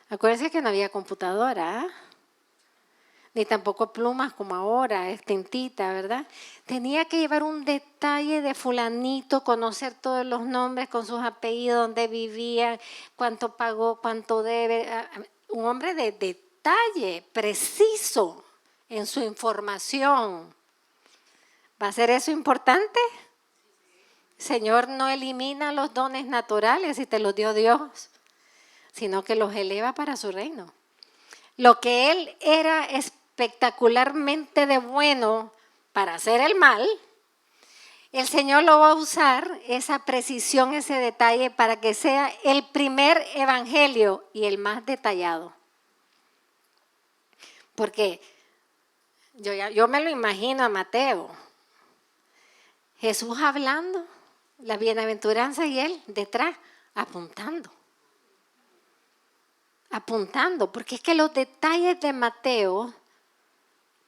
Acuérdense que no había computadora, ¿eh? Ni tampoco plumas como ahora, es tintita, ¿verdad? Tenía que llevar un detalle de fulanito, conocer todos los nombres con sus apellidos, dónde vivía, cuánto pagó, cuánto debe. Un hombre de detalle, preciso en su información. ¿Va a ser eso importante? Señor no elimina los dones naturales y te los dio Dios, sino que los eleva para su reino. Lo que él era espectacularmente de bueno para hacer el mal, el Señor lo va a usar, esa precisión, ese detalle, para que sea el primer evangelio y el más detallado. Porque yo me lo imagino a Mateo, Jesús hablando, la bienaventuranza y él detrás, apuntando, porque es que los detalles de Mateo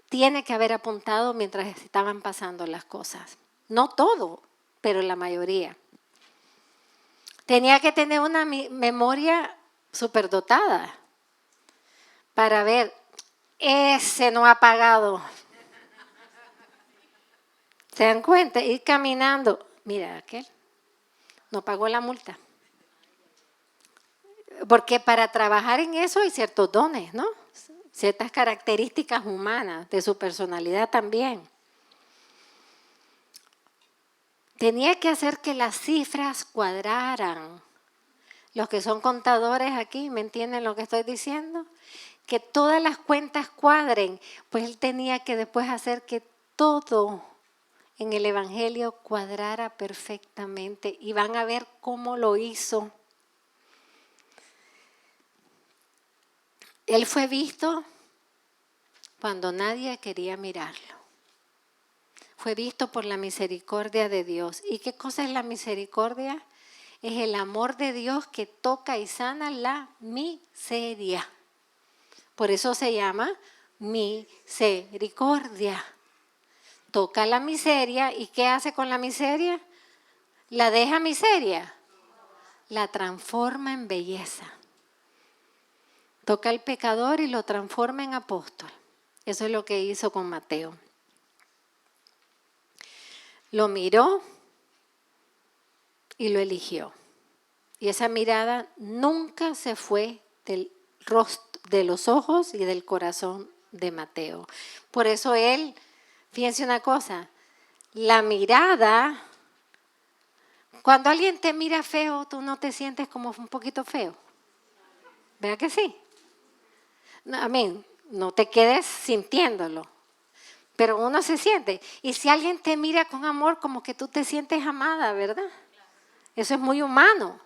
tiene que haber apuntado mientras estaban pasando las cosas. No todo, pero la mayoría. Tenía que tener una memoria superdotada para ver, ese no ha pagado. ¿Se dan cuenta? Ir caminando. Mira, aquel no pagó la multa. Porque para trabajar en eso hay ciertos dones, ¿no? Ciertas características humanas de su personalidad también. Tenía que hacer que las cifras cuadraran. Los que son contadores aquí, ¿me entienden lo que estoy diciendo? Que todas las cuentas cuadren. Pues él tenía que después hacer que todo en el Evangelio cuadrara perfectamente. Y van a ver cómo lo hizo. Él fue visto cuando nadie quería mirarlo. Fue visto por la misericordia de Dios. ¿Y qué cosa es la misericordia? es el amor de Dios que toca y sana la miseria. Por eso se llama misericordia. Toca la miseria, ¿y qué hace con la miseria? ¿La deja miseria? La transforma en belleza. Toca al pecador y lo transforma en apóstol. Eso es lo que hizo con Mateo. Lo miró y lo eligió. Y esa mirada nunca se fue del rostro, de los ojos y del corazón de Mateo. Por eso él, fíjense una cosa, la mirada, cuando alguien te mira feo, tú no te sientes como un poquito feo. ¿Verdad que sí? No te quedes sintiéndolo, pero uno se siente. Y si alguien te mira con amor, como que tú te sientes amada, ¿verdad? Eso es muy humano.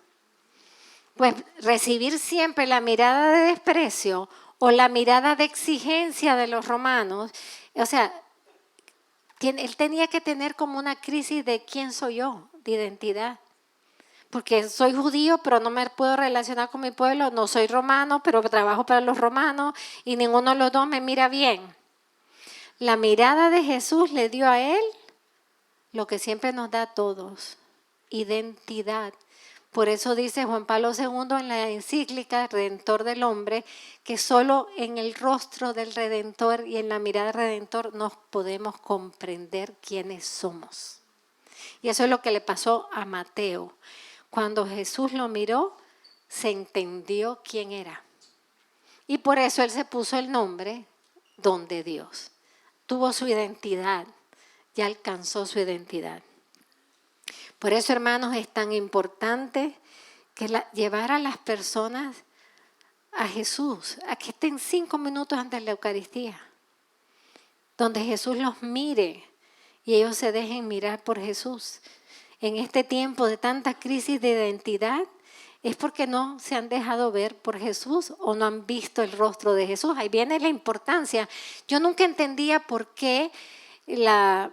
Pues recibir siempre la mirada de desprecio o la mirada de exigencia de los romanos, o sea, él tenía que tener como una crisis de quién soy yo, de identidad. Porque soy judío, pero no me puedo relacionar con mi pueblo, no soy romano, pero trabajo para los romanos y ninguno de los dos me mira bien. La mirada de Jesús le dio a él lo que siempre nos da a todos, identidad. Por eso dice Juan Pablo II en la encíclica Redentor del Hombre, que solo en el rostro del Redentor y en la mirada del Redentor nos podemos comprender quiénes somos. Y eso es lo que le pasó a Mateo. Cuando Jesús lo miró, se entendió quién era. Y por eso él se puso el nombre Don de Dios. Tuvo su identidad, ya alcanzó su identidad. Por eso, hermanos, es tan importante que llevar a las personas a Jesús, a que estén 5 minutos antes de la Eucaristía, donde Jesús los mire y ellos se dejen mirar por Jesús. En este tiempo de tanta crisis de identidad, es porque no se han dejado ver por Jesús o no han visto el rostro de Jesús. Ahí viene la importancia. Yo nunca entendía por qué la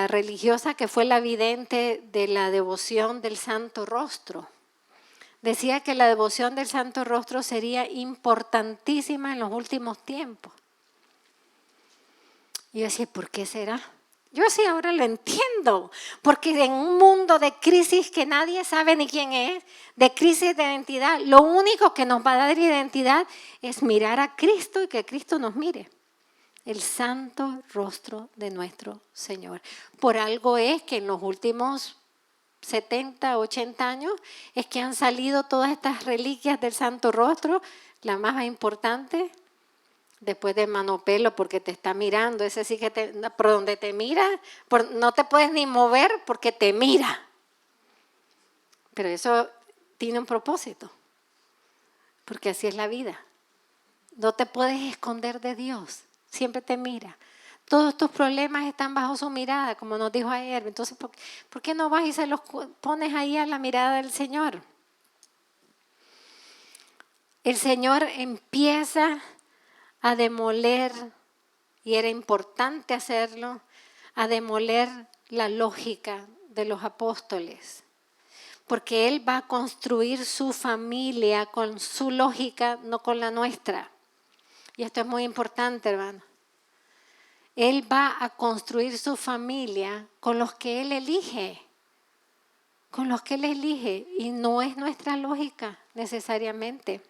religiosa que fue la vidente de la devoción del Santo Rostro decía que la devoción del Santo Rostro sería importantísima en los últimos tiempos. Y yo decía, ¿por qué será? Yo así ahora lo entiendo, porque en un mundo de crisis que nadie sabe ni quién es, de crisis de identidad, lo único que nos va a dar identidad es mirar a Cristo y que Cristo nos mire. El santo rostro de nuestro Señor. Por algo es que en los últimos 70, 80 años es que han salido todas estas reliquias del santo rostro, la más importante después de Manopelo, porque te está mirando, ese sí que por donde te mira, no te puedes ni mover porque te mira. Pero eso tiene un propósito, porque así es la vida. No te puedes esconder de Dios, siempre te mira. Todos tus problemas están bajo su mirada, como nos dijo ayer. Entonces, ¿por qué no vas y se los pones ahí a la mirada del Señor? El Señor empieza a demoler, y era importante hacerlo, a demoler la lógica de los apóstoles. Porque Él va a construir su familia con su lógica, no con la nuestra. Y esto es muy importante, hermano. Él va a construir su familia con los que Él elige. Con los que Él elige. Y no es nuestra lógica necesariamente.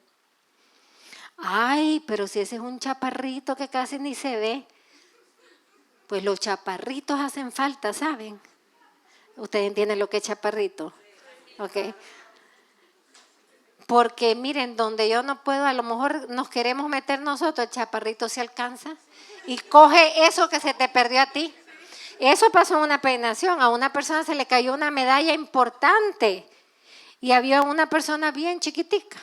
Ay, pero si ese es un chaparrito que casi ni se ve. Pues los chaparritos hacen falta, ¿saben? Ustedes entienden lo que es chaparrito. ¿Ok? Porque miren, donde yo no puedo, a lo mejor nos queremos meter nosotros, el chaparrito se alcanza y coge eso que se te perdió a ti. Eso pasó en una peregrinación, a una persona se le cayó una medalla importante y había una persona bien chiquitica.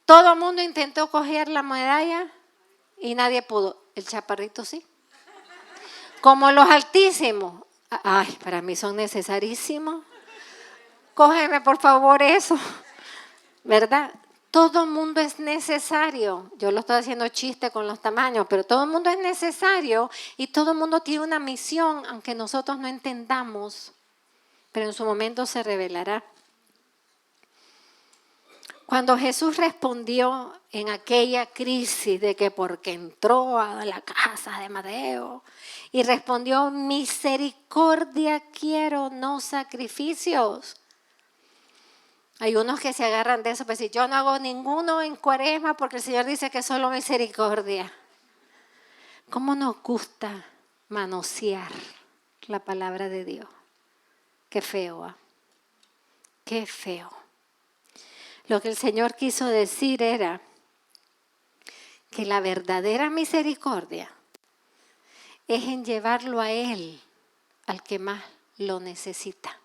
Todo el mundo intentó coger la medalla y nadie pudo, el chaparrito sí. Como los altísimos, ay, para mí son necesarísimos. Cógeme por favor eso, ¿verdad? Todo el mundo es necesario. Yo lo estoy haciendo chiste con los tamaños, pero todo el mundo es necesario y todo el mundo tiene una misión, aunque nosotros no entendamos, pero en su momento se revelará. Cuando Jesús respondió en aquella crisis de que porque entró a la casa de Mateo y respondió, misericordia quiero, no sacrificios. Hay unos que se agarran de eso, pues si yo no hago ninguno en Cuaresma porque el Señor dice que solo misericordia. ¿Cómo nos gusta manosear la palabra de Dios? Qué feo, ¿eh? Qué feo. Lo que el Señor quiso decir era que la verdadera misericordia es en llevarlo a Él, al que más lo necesita.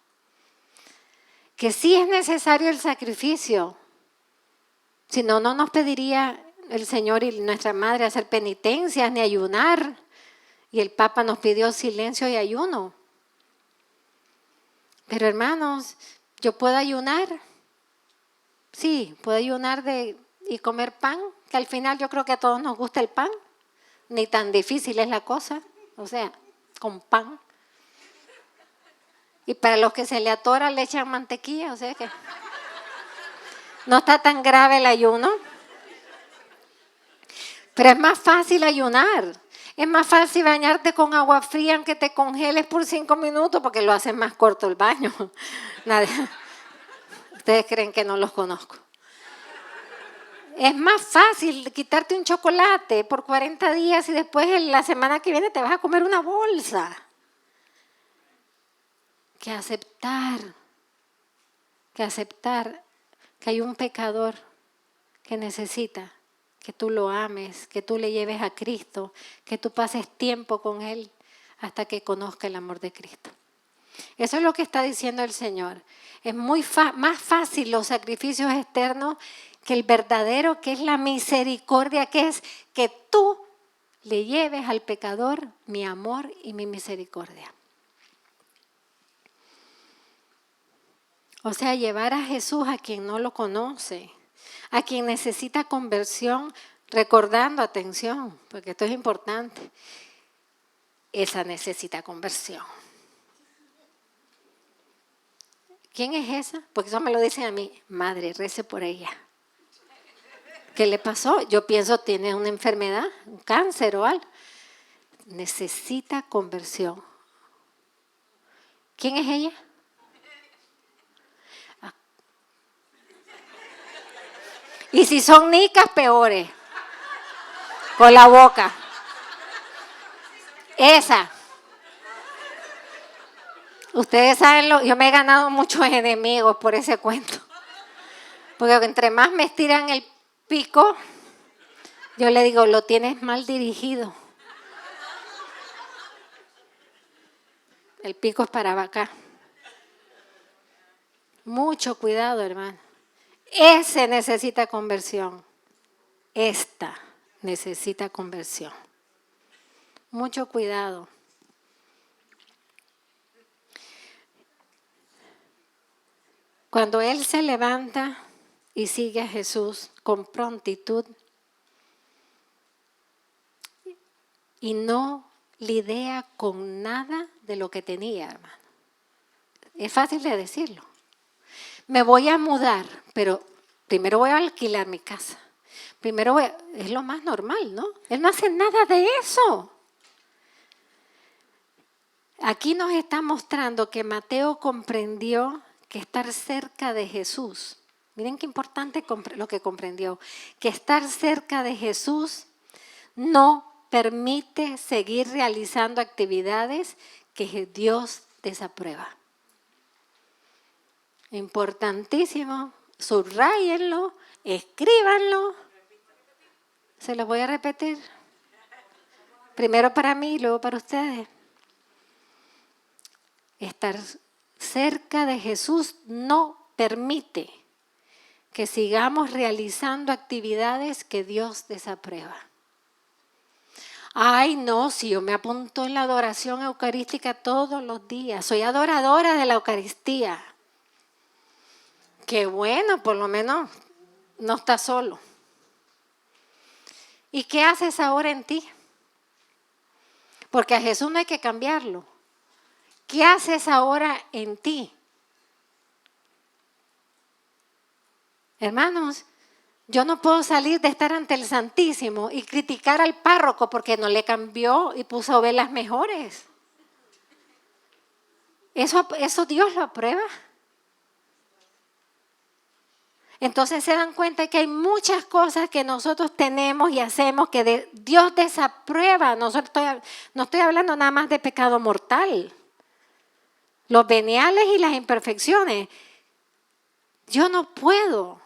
Que sí es necesario el sacrificio, si no, no nos pediría el Señor y nuestra Madre hacer penitencias ni ayunar. Y el Papa nos pidió silencio y ayuno. Pero hermanos, ¿yo puedo ayunar? Sí, puedo ayunar y comer pan, que al final yo creo que a todos nos gusta el pan. Ni tan difícil es la cosa, o sea, con pan. Y para los que se le atora le echan mantequilla, o sea que no está tan grave el ayuno. Pero es más fácil ayunar. Es más fácil bañarte con agua fría aunque te congeles por 5 minutos porque lo haces más corto el baño. Ustedes creen que no los conozco. Es más fácil quitarte un chocolate por 40 días y después la semana que viene te vas a comer una bolsa. Que aceptar que hay un pecador que necesita que tú lo ames, que tú le lleves a Cristo, que tú pases tiempo con Él hasta que conozca el amor de Cristo. Eso es lo que está diciendo el Señor. Es más fácil los sacrificios externos que el verdadero, que es la misericordia, que es que tú le lleves al pecador mi amor y mi misericordia. O sea, llevar a Jesús a quien no lo conoce, a quien necesita conversión, recordando, atención, porque esto es importante, esa necesita conversión. ¿Quién es esa? Porque eso me lo dicen a mí, madre, rece por ella. ¿Qué le pasó? Yo pienso tiene una enfermedad, un cáncer o algo. Necesita conversión. ¿Quién es ella? Y si son nicas, peores. Con la boca. Esa. Ustedes saben, yo me he ganado muchos enemigos por ese cuento. Porque entre más me estiran el pico, yo le digo, lo tienes mal dirigido. El pico es para acá. Mucho cuidado, hermano. Ese necesita conversión. Esta necesita conversión. Mucho cuidado. Cuando Él se levanta y sigue a Jesús con prontitud y no lidia con nada de lo que tenía, hermano. Es fácil de decirlo. Me voy a mudar, pero primero voy a alquilar mi casa. Es lo más normal, ¿no? Él no hace nada de eso. Aquí nos está mostrando que Mateo comprendió que estar cerca de Jesús, miren qué importante lo que comprendió, que estar cerca de Jesús no permite seguir realizando actividades que Dios desaprueba. Importantísimo, subrayenlo, escríbanlo. Se lo voy a repetir. Primero para mí y luego para ustedes. Estar cerca de Jesús no permite que sigamos realizando actividades que Dios desaprueba. Ay, no, si yo me apunto en la adoración eucarística todos los días, soy adoradora de la Eucaristía. Qué bueno, por lo menos no estás solo. ¿Y qué haces ahora en ti? Porque a Jesús no hay que cambiarlo. ¿Qué haces ahora en ti? Hermanos, yo no puedo salir de estar ante el Santísimo y criticar al párroco porque no le cambió y puso velas mejores. ¿Eso Dios lo aprueba? Entonces se dan cuenta que hay muchas cosas que nosotros tenemos y hacemos que Dios desaprueba. No estoy hablando nada más de pecado mortal. Los veniales y las imperfecciones. Yo no puedo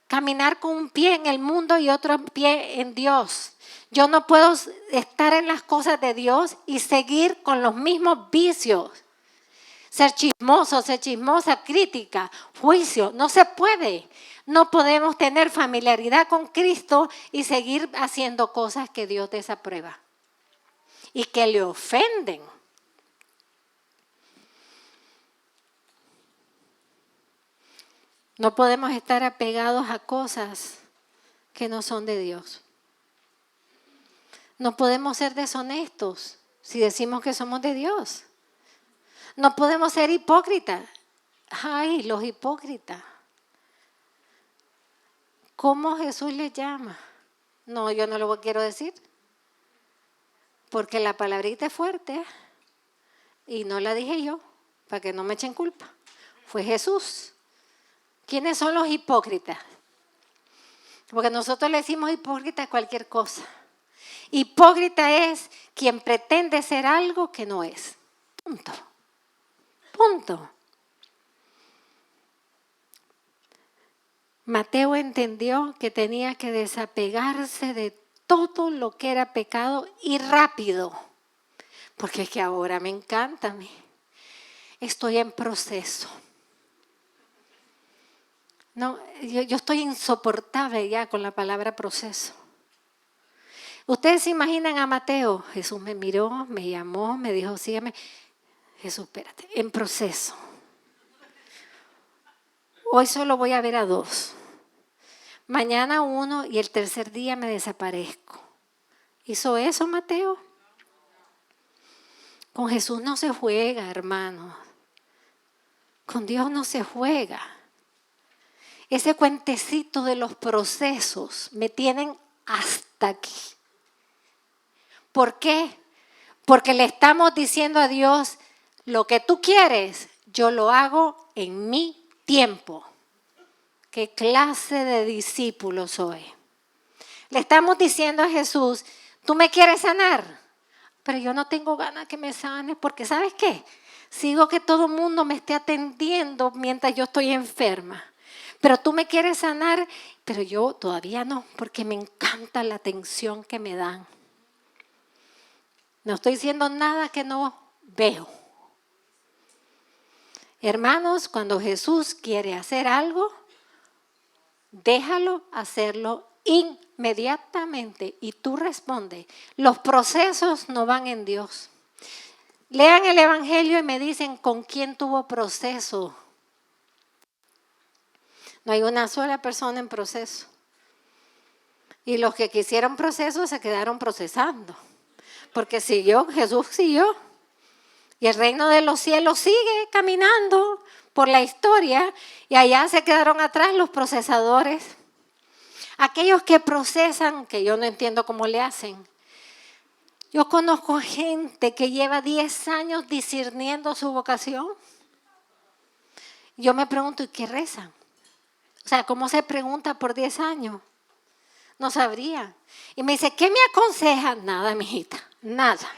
caminar con un pie en el mundo y otro pie en Dios. Yo no puedo estar en las cosas de Dios y seguir con los mismos vicios. Ser chismosa, crítica, juicio. No se puede. No podemos tener familiaridad con Cristo y seguir haciendo cosas que Dios desaprueba y que le ofenden. No podemos estar apegados a cosas que no son de Dios. No podemos ser deshonestos si decimos que somos de Dios. No podemos ser hipócritas. Ay, los hipócritas. ¿Cómo Jesús les llama? No, yo no lo quiero decir. Porque la palabrita es fuerte y no la dije yo, para que no me echen culpa. Fue Jesús. ¿Quiénes son los hipócritas? Porque nosotros le decimos hipócrita a cualquier cosa. Hipócrita es quien pretende ser algo que no es. Punto. Mateo entendió que tenía que desapegarse de todo lo que era pecado y rápido. Porque es que ahora me encanta a mí. Estoy en proceso. No, yo estoy insoportable ya con la palabra proceso. Ustedes se imaginan a Mateo. Jesús me miró, me llamó, me dijo, sígueme. Jesús, espérate, en proceso. Hoy solo voy a ver a 2. Mañana 1 y el tercer día me desaparezco. ¿Hizo eso Mateo? Con Jesús no se juega, hermanos. Con Dios no se juega. Ese cuentecito de los procesos me tienen hasta aquí. ¿Por qué? Porque le estamos diciendo a Dios, lo que tú quieres, yo lo hago en mi tiempo. ¿Qué clase de discípulo soy? Le estamos diciendo a Jesús, ¿tú me quieres sanar? Pero yo no tengo ganas que me sanes porque ¿sabes qué? Sigo que todo el mundo me esté atendiendo mientras yo estoy enferma. Pero tú me quieres sanar, pero yo todavía no, porque me encanta la atención que me dan. No estoy diciendo nada que no veo. Hermanos, cuando Jesús quiere hacer algo, déjalo hacerlo inmediatamente y tú respondes. Los procesos no van en Dios. Lean el Evangelio y me dicen con quién tuvo proceso. No hay una sola persona en proceso. Y los que quisieron proceso se quedaron procesando. Porque Jesús siguió. Y el reino de los cielos sigue caminando por la historia y allá se quedaron atrás los procesadores. Aquellos que procesan, que yo no entiendo cómo le hacen. Yo conozco gente que lleva 10 años discerniendo su vocación. Yo me pregunto, ¿y qué rezan? O sea, ¿cómo se pregunta por 10 años? No sabría. Y me dice, ¿qué me aconseja? Nada, mijita, nada.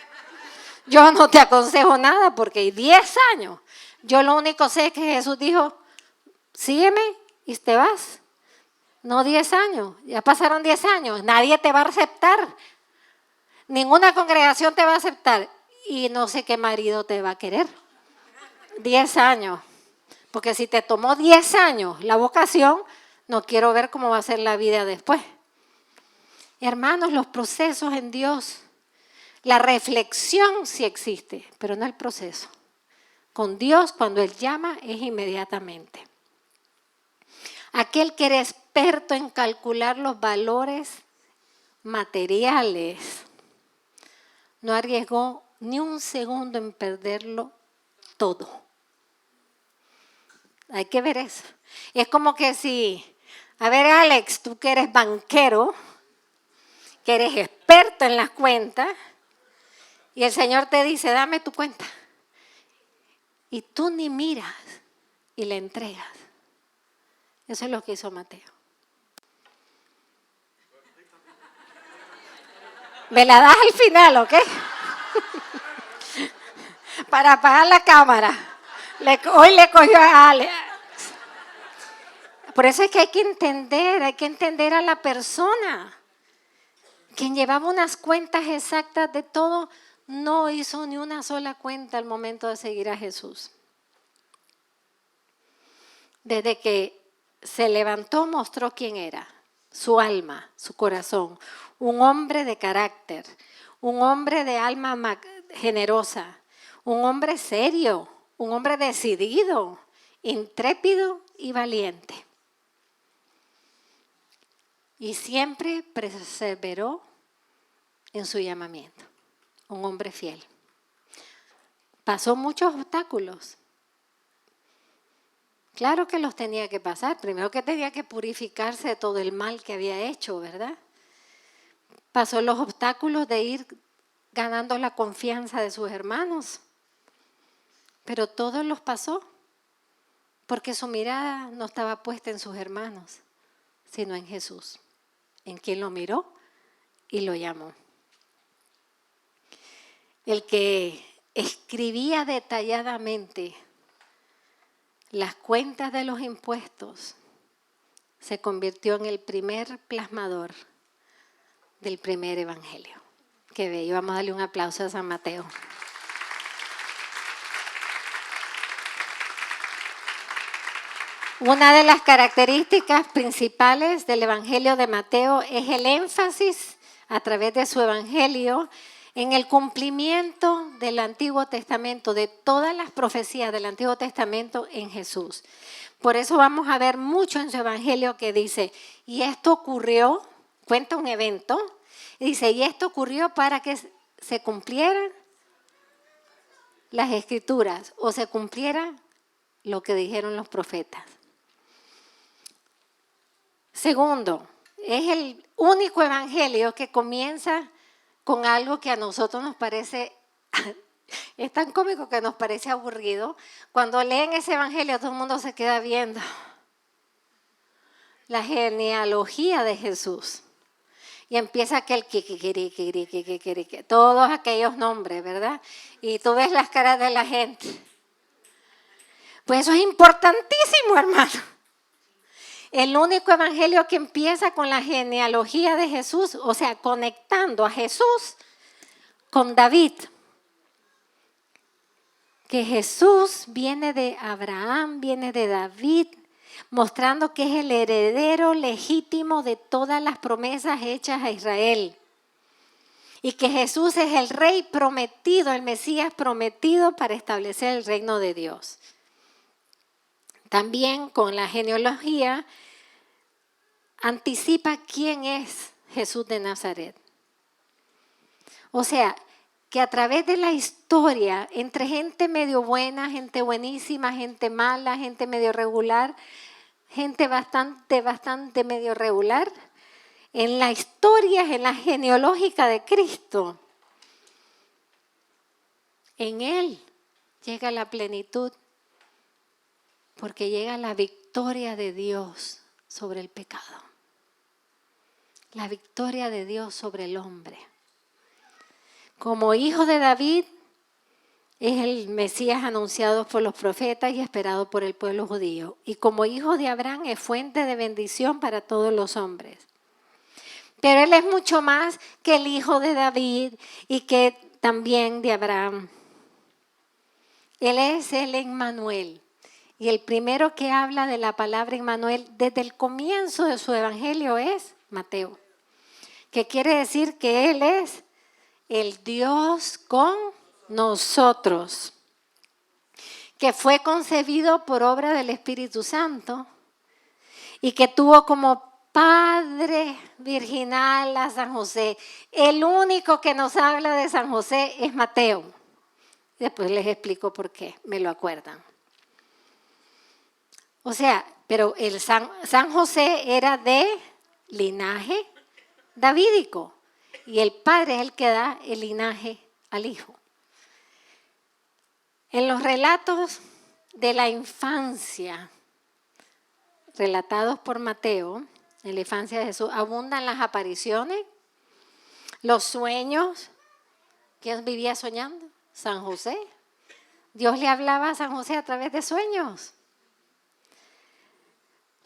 Yo no te aconsejo nada porque 10 años. Yo lo único sé es que Jesús dijo, sígueme y te vas. No 10 años, ya pasaron 10 años. Nadie te va a aceptar. Ninguna congregación te va a aceptar. Y no sé qué marido te va a querer. 10 años. Porque si te tomó 10 años la vocación, no quiero ver cómo va a ser la vida después. Hermanos, los procesos en Dios. La reflexión sí existe, pero no el proceso. Con Dios, cuando Él llama, es inmediatamente. Aquel que era experto en calcular los valores materiales, no arriesgó ni un segundo en perderlo todo. Hay que ver eso. Es como que si A ver, Alex, tú que eres banquero, que eres experto en las cuentas, y el Señor te dice, dame tu cuenta. Y tú ni miras y le entregas. Eso es lo que hizo Mateo. Me la das al final, ¿ok? Para apagar la cámara. Hoy le cogió a Alex. Por eso es que hay que entender a la persona. Quien llevaba unas cuentas exactas de todo, no hizo ni una sola cuenta al momento de seguir a Jesús. Desde que se levantó, mostró quién era, su alma, su corazón. Un hombre de carácter, un hombre de alma generosa, un hombre serio, un hombre decidido, intrépido y valiente. Y siempre perseveró en su llamamiento. Un hombre fiel. Pasó muchos obstáculos. Claro que los tenía que pasar. Primero que tenía que purificarse de todo el mal que había hecho, ¿verdad? Pasó los obstáculos de ir ganando la confianza de sus hermanos. Pero todos los pasó porque su mirada no estaba puesta en sus hermanos, sino en Jesús, en quien lo miró y lo llamó. El que escribía detalladamente las cuentas de los impuestos se convirtió en el primer plasmador del primer evangelio. Qué bello, vamos a darle un aplauso a San Mateo. Una de las características principales del evangelio de Mateo es el énfasis a través de su evangelio en el cumplimiento del Antiguo Testamento, de todas las profecías del Antiguo Testamento en Jesús. Por eso vamos a ver mucho en su evangelio que dice, y esto ocurrió, cuenta un evento, y dice, y esto ocurrió para que se cumplieran las escrituras o se cumpliera lo que dijeron los profetas. Segundo, es el único evangelio que comienza con algo que a nosotros nos parece, es tan cómico que nos parece aburrido. Cuando leen ese evangelio todo el mundo se queda viendo la genealogía de Jesús. Y empieza aquel todos aquellos nombres, ¿verdad? Y tú ves las caras de la gente. Pues eso es importantísimo, hermano. El único evangelio que empieza con la genealogía de Jesús, o sea, conectando a Jesús con David. Que Jesús viene de Abraham, viene de David, mostrando que es el heredero legítimo de todas las promesas hechas a Israel. Y que Jesús es el rey prometido, el Mesías prometido para establecer el reino de Dios. También con la genealogía anticipa quién es Jesús de Nazaret. O sea, que a través de la historia, entre gente medio buena, gente buenísima, gente mala, gente medio regular, gente bastante medio regular, en la historia, en la genealógica de Cristo, en Él llega la plenitud, porque llega la victoria de Dios sobre el pecado. La victoria de Dios sobre el hombre. Como hijo de David, es el Mesías anunciado por los profetas y esperado por el pueblo judío. Y como hijo de Abraham es fuente de bendición para todos los hombres. Pero él es mucho más que el hijo de David y que también de Abraham. Él es el Emmanuel. Y el primero que habla de la palabra Emmanuel desde el comienzo de su evangelio es Mateo. Que quiere decir que Él es el Dios con nosotros. Que fue concebido por obra del Espíritu Santo y que tuvo como padre virginal a San José. El único que nos habla de San José es Mateo. Después les explico por qué, me lo acuerdan. O sea, Pero San José era de linaje davídico y el padre es el que da el linaje al hijo. En los relatos de la infancia relatados por Mateo, en la infancia de Jesús, abundan las apariciones, los sueños. ¿Quién vivía soñando? San José. Dios le hablaba a San José a través de sueños.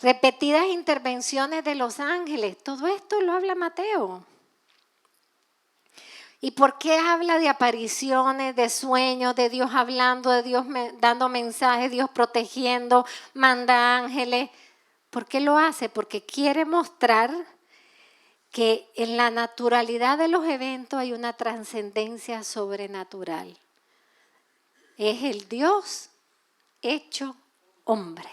Repetidas intervenciones de los ángeles. Todo esto lo habla Mateo. ¿Y por qué habla de apariciones, de sueños, de Dios hablando, de Dios dando mensajes, Dios protegiendo, manda ángeles? ¿Por qué lo hace? Porque quiere mostrar que en la naturalidad de los eventos hay una trascendencia sobrenatural. Es el Dios hecho hombre.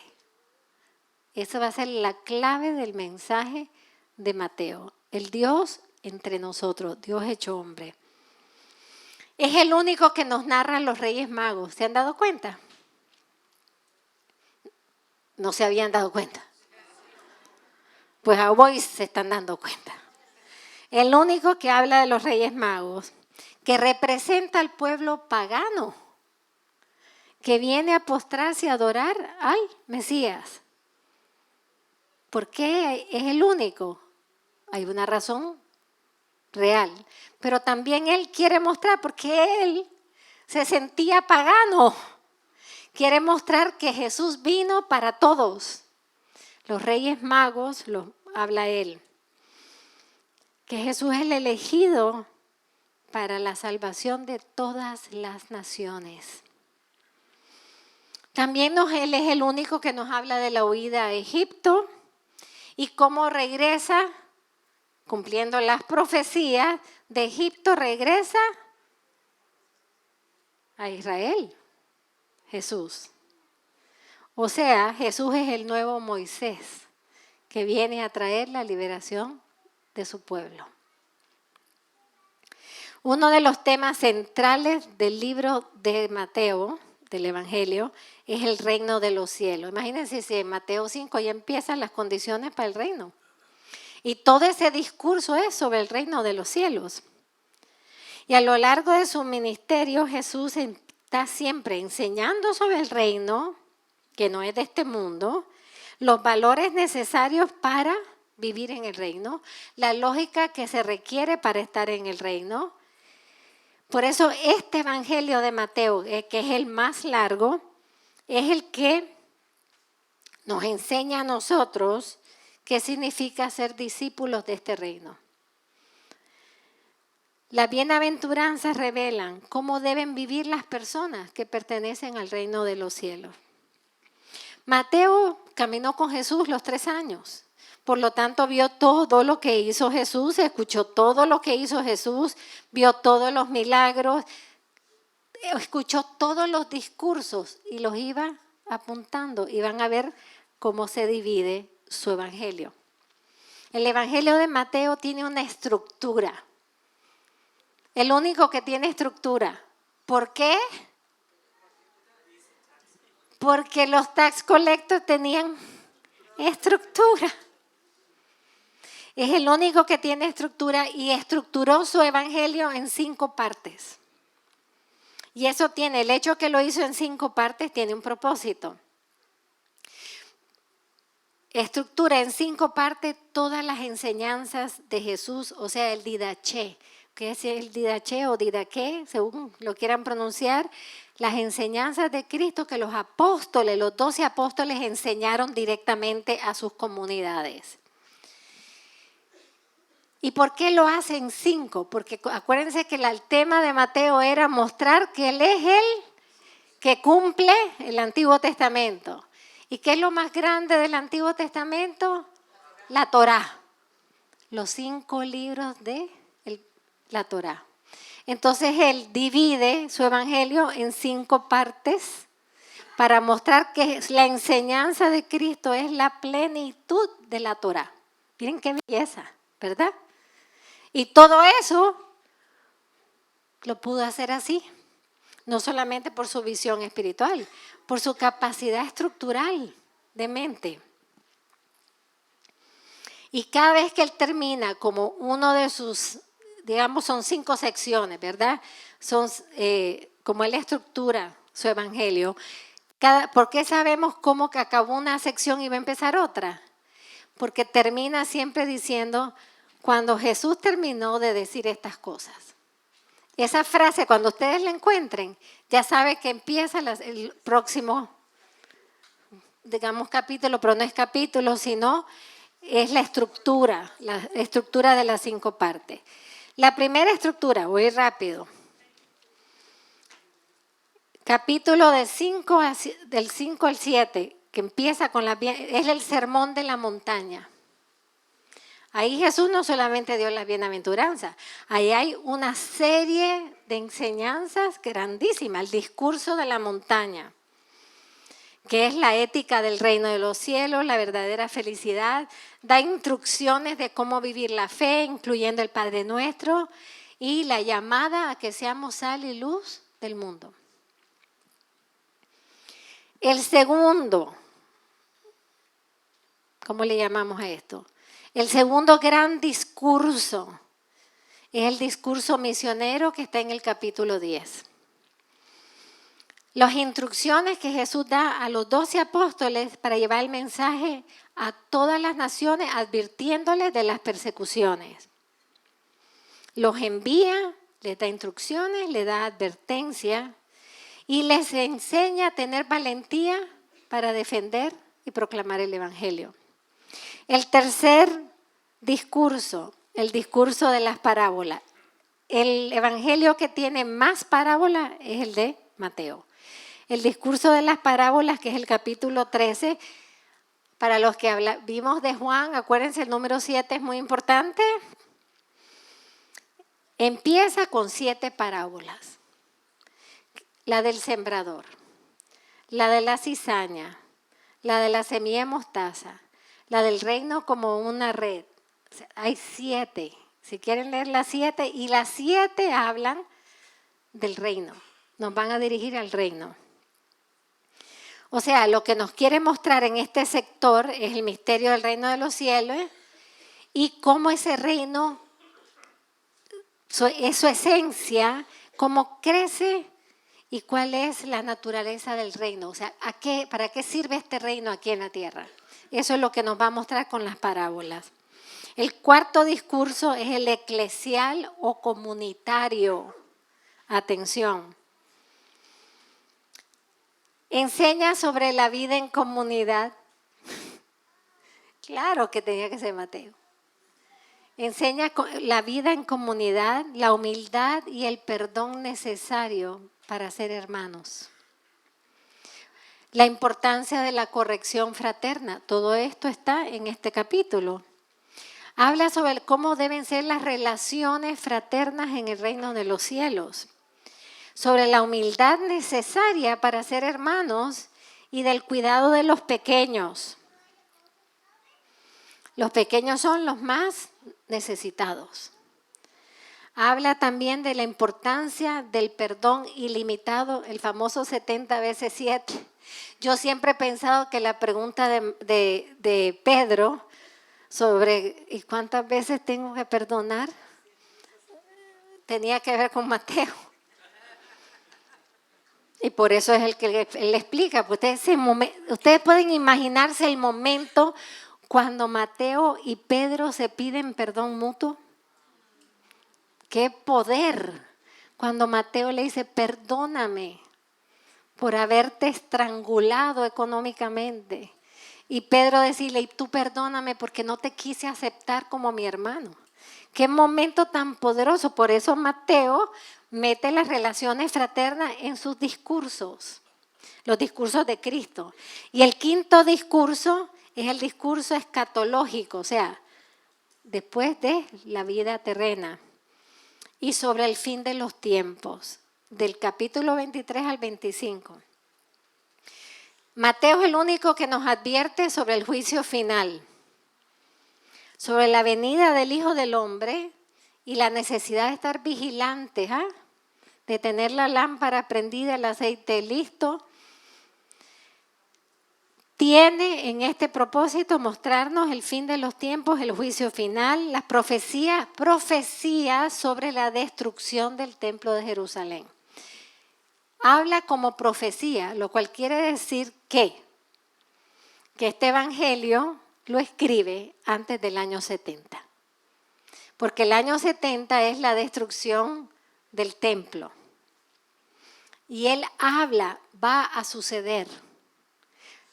Esa va a ser la clave del mensaje de Mateo. El Dios entre nosotros, Dios hecho hombre. Es el único que nos narra los Reyes Magos. ¿Se han dado cuenta? No se habían dado cuenta. Pues a hoy se están dando cuenta. El único que habla de los Reyes Magos, que representa al pueblo pagano, que viene a postrarse y adorar al Mesías. ¿Por qué es el único? Hay una razón real. Pero también él quiere mostrar, porque él se sentía pagano. Quiere mostrar que Jesús vino para todos. Los Reyes Magos, lo habla él. Que Jesús es el elegido para la salvación de todas las naciones. También él es el único que nos habla de la huida a Egipto y cómo regresa, cumpliendo las profecías, de Egipto regresa a Israel, Jesús. O sea, Jesús es el nuevo Moisés que viene a traer la liberación de su pueblo. Uno de los temas centrales del libro de Mateo, del Evangelio, es el reino de los cielos. Imagínense si en Mateo 5 ya empiezan las condiciones para el reino. Y todo ese discurso es sobre el reino de los cielos. Y a lo largo de su ministerio, Jesús está siempre enseñando sobre el reino, que no es de este mundo, los valores necesarios para vivir en el reino, la lógica que se requiere para estar en el reino. Por eso este Evangelio de Mateo, que es el más largo, es el que nos enseña a nosotros qué significa ser discípulos de este reino. Las bienaventuranzas revelan cómo deben vivir las personas que pertenecen al reino de los cielos. Mateo caminó con Jesús los 3 años. Por lo tanto, vio todo lo que hizo Jesús, escuchó todo lo que hizo Jesús, vio todos los milagros, escuchó todos los discursos y los iba apuntando. Y van a ver cómo se divide su evangelio. El evangelio de Mateo tiene una estructura. El único que tiene estructura. ¿Por qué? Porque los tax collectors tenían estructura. Es el único que tiene estructura y estructuró su evangelio en 5 partes. Y eso tiene, el hecho que lo hizo en 5 partes tiene un propósito. Estructura en 5 partes todas las enseñanzas de Jesús, o sea, el didaché. ¿Qué es el didaché o didaqué, según lo quieran pronunciar? Las enseñanzas de Cristo que los apóstoles, los 12 apóstoles enseñaron directamente a sus comunidades. ¿Y por qué lo hacen 5? Porque acuérdense que el tema de Mateo era mostrar que Él es el que cumple el Antiguo Testamento. ¿Y qué es lo más grande del Antiguo Testamento? La Torá. Los 5 libros de la Torá. Entonces Él divide su evangelio en 5 partes para mostrar que la enseñanza de Cristo es la plenitud de la Torá. Miren qué belleza, ¿verdad? Y todo eso lo pudo hacer así, no solamente por su visión espiritual, por su capacidad estructural de mente. Y cada vez que él termina como uno de sus, digamos, son 5 secciones, ¿verdad? Son como él estructura su evangelio. ¿Por qué sabemos cómo que acabó una sección y va a empezar otra? Porque termina siempre diciendo, cuando Jesús terminó de decir estas cosas. Esa frase, cuando ustedes la encuentren, ya saben que empieza el próximo, digamos, capítulo, pero no es capítulo, sino es la estructura de las 5 partes. La primera estructura, voy rápido. Capítulo del 5 al 7, que empieza con es el sermón de la montaña. Ahí Jesús no solamente dio las bienaventuranzas, ahí hay una serie de enseñanzas grandísimas, el discurso de la montaña, que es la ética del reino de los cielos, la verdadera felicidad, da instrucciones de cómo vivir la fe, incluyendo el Padre Nuestro, y la llamada a que seamos sal y luz del mundo. El segundo, ¿cómo le llamamos a esto? El segundo gran discurso es el discurso misionero que está en el capítulo 10. Las instrucciones que Jesús da a los 12 apóstoles para llevar el mensaje a todas las naciones, advirtiéndoles de las persecuciones. Los envía, les da instrucciones, les da advertencia y les enseña a tener valentía para defender y proclamar el evangelio. El tercer discurso, el discurso de las parábolas. El evangelio que tiene más parábolas es el de Mateo. El discurso de las parábolas, que es el capítulo 13, para los que vimos de Juan, acuérdense, el número 7 es muy importante. Empieza con 7 parábolas. La del sembrador, la de la cizaña, la de la semilla de mostaza, la del reino como una red. O sea, hay 7. Si quieren leer las 7, y las 7 hablan del reino. Nos van a dirigir al reino. O sea, lo que nos quiere mostrar en este sector es el misterio del reino de los cielos y cómo ese reino, es su esencia, cómo crece y cuál es la naturaleza del reino. O sea, ¿para qué sirve este reino aquí en la tierra? Eso es lo que nos va a mostrar con las parábolas. El cuarto discurso es el eclesial o comunitario. Atención. Enseña sobre la vida en comunidad. Claro que tenía que ser Mateo. Enseña la vida en comunidad, la humildad y el perdón necesario para ser hermanos. La importancia de la corrección fraterna. Todo esto está en este capítulo. Habla sobre cómo deben ser las relaciones fraternas en el reino de los cielos. Sobre la humildad necesaria para ser hermanos y del cuidado de los pequeños. Los pequeños son los más necesitados. Habla también de la importancia del perdón ilimitado, el famoso 70 veces 7. Yo siempre he pensado que la pregunta de Pedro sobre ¿y cuántas veces tengo que perdonar? Tenía que ver con Mateo. Y por eso es el que él explica. Pues ustedes pueden imaginarse el momento cuando Mateo y Pedro se piden perdón mutuo. ¡Qué poder! Cuando Mateo le dice, perdóname por haberte estrangulado económicamente. Y Pedro decirle, y tú perdóname porque no te quise aceptar como mi hermano. ¡Qué momento tan poderoso! Por eso Mateo mete las relaciones fraternas en sus discursos, los discursos de Cristo. Y el quinto discurso es el discurso escatológico, o sea, después de la vida terrena. Y sobre el fin de los tiempos, del capítulo 23 al 25. Mateo es el único que nos advierte sobre el juicio final, sobre la venida del Hijo del Hombre y la necesidad de estar vigilantes, de tener la lámpara prendida, el aceite listo. tiene en este propósito mostrarnos el fin de los tiempos, el juicio final, las profecías sobre la destrucción del templo de Jerusalén. Habla como profecía, lo cual quiere decir que este evangelio lo escribe antes del año 70. Porque el año 70 es la destrucción del templo. Y él habla, va a suceder.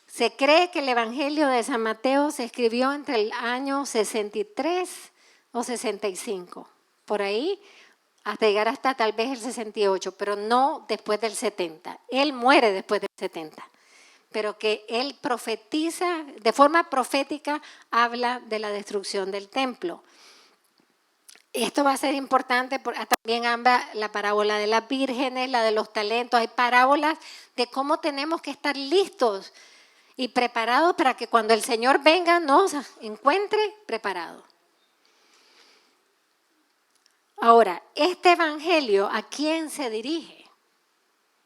Se cree que el Evangelio de San Mateo se escribió entre el año 63 o 65, por ahí, hasta llegar hasta tal vez el 68, pero no después del 70. Él muere después del 70, pero que él profetiza, de forma profética, habla de la destrucción del templo. Esto va a ser importante, porque también habla la parábola de las vírgenes, la de los talentos. Hay parábolas de cómo tenemos que estar listos y preparados para que cuando el Señor venga nos encuentre preparados. Ahora, este evangelio, ¿a quién se dirige?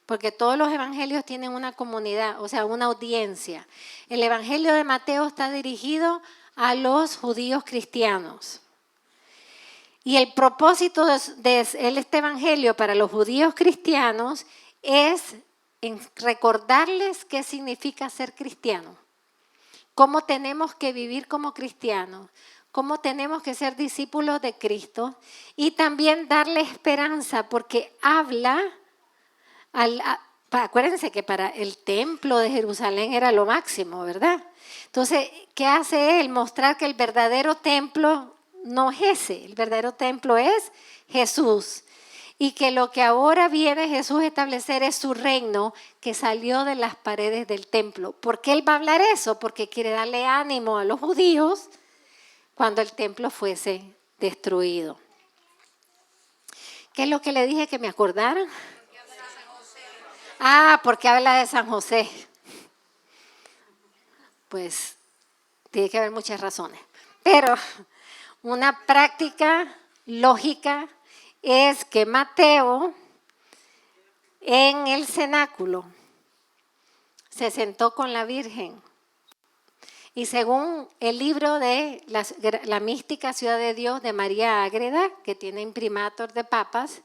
Porque todos los evangelios tienen una comunidad, o sea, una audiencia. El evangelio de Mateo está dirigido a los judíos cristianos. Y el propósito de este evangelio para los judíos cristianos es recordarles qué significa ser cristiano, cómo tenemos que vivir como cristianos, cómo tenemos que ser discípulos de Cristo y también darle esperanza porque habla, acuérdense que para el templo de Jerusalén era lo máximo, ¿verdad? Entonces, ¿qué hace él? Mostrar que el verdadero templo no es ese, el verdadero templo es Jesús. Y que lo que ahora viene Jesús a establecer es su reino que salió de las paredes del templo. ¿Por qué él va a hablar eso? Porque quiere darle ánimo a los judíos cuando el templo fuese destruido. ¿Qué es lo que le dije que me acordaran? Porque habla de San José. Pues tiene que haber muchas razones. Pero una práctica lógica es que Mateo en el cenáculo se sentó con la Virgen. Y según el libro de la mística Ciudad de Dios de María Ágreda, que tiene imprimatur de papas,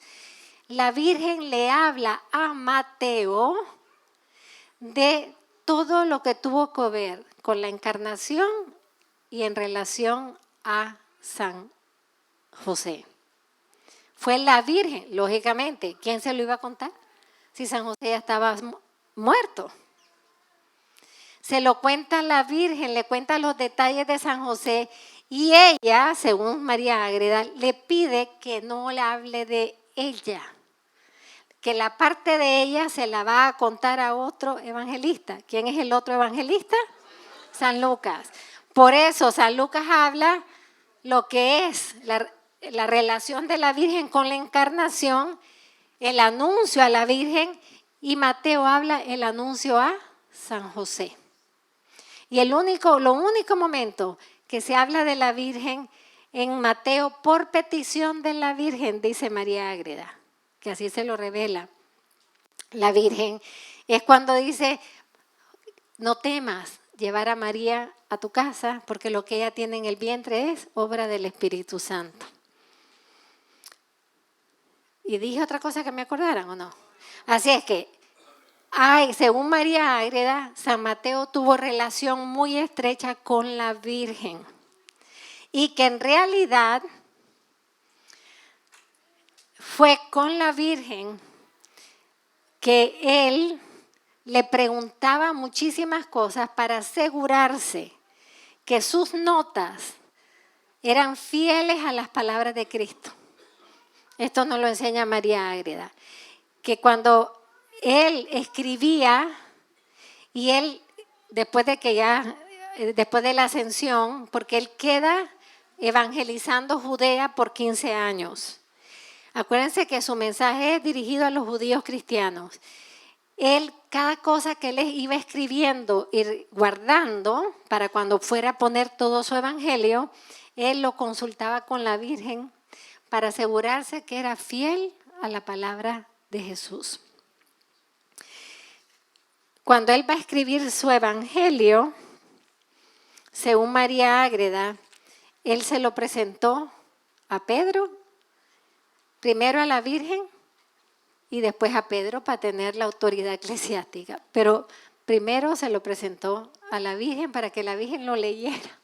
la Virgen le habla a Mateo de todo lo que tuvo que ver con la encarnación y en relación a San José. Fue la Virgen, lógicamente. ¿Quién se lo iba a contar? Si San José ya estaba muerto. Se lo cuenta la Virgen, le cuenta los detalles de San José y ella, según María Ágreda, le pide que no le hable de ella, que la parte de ella se la va a contar a otro evangelista. ¿Quién es el otro evangelista? San Lucas. Por eso San Lucas habla lo que es la relación de la Virgen con la encarnación, el anuncio a la Virgen, y Mateo habla el anuncio a San José. Y lo único momento que se habla de la Virgen en Mateo por petición de la Virgen, dice María Ágreda, que así se lo revela la Virgen, es cuando dice, no temas llevar a María a tu casa, porque lo que ella tiene en el vientre es obra del Espíritu Santo. ¿Y dije otra cosa que me acordaran o no? Así es que, según María Ágreda, San Mateo tuvo relación muy estrecha con la Virgen. Y que en realidad fue con la Virgen que él le preguntaba muchísimas cosas para asegurarse que sus notas eran fieles a las palabras de Cristo. Esto nos lo enseña María Ágreda, que cuando él escribía y él, después de la ascensión, porque él queda evangelizando Judea por 15 años. Acuérdense que su mensaje es dirigido a los judíos cristianos. Él, cada cosa que él iba escribiendo y guardando para cuando fuera a poner todo su evangelio, él lo consultaba con la Virgen para asegurarse que era fiel a la palabra de Jesús. Cuando él va a escribir su evangelio, según María Ágreda, él se lo presentó a Pedro, primero a la Virgen y después a Pedro para tener la autoridad eclesiástica. Pero primero se lo presentó a la Virgen para que la Virgen lo leyera.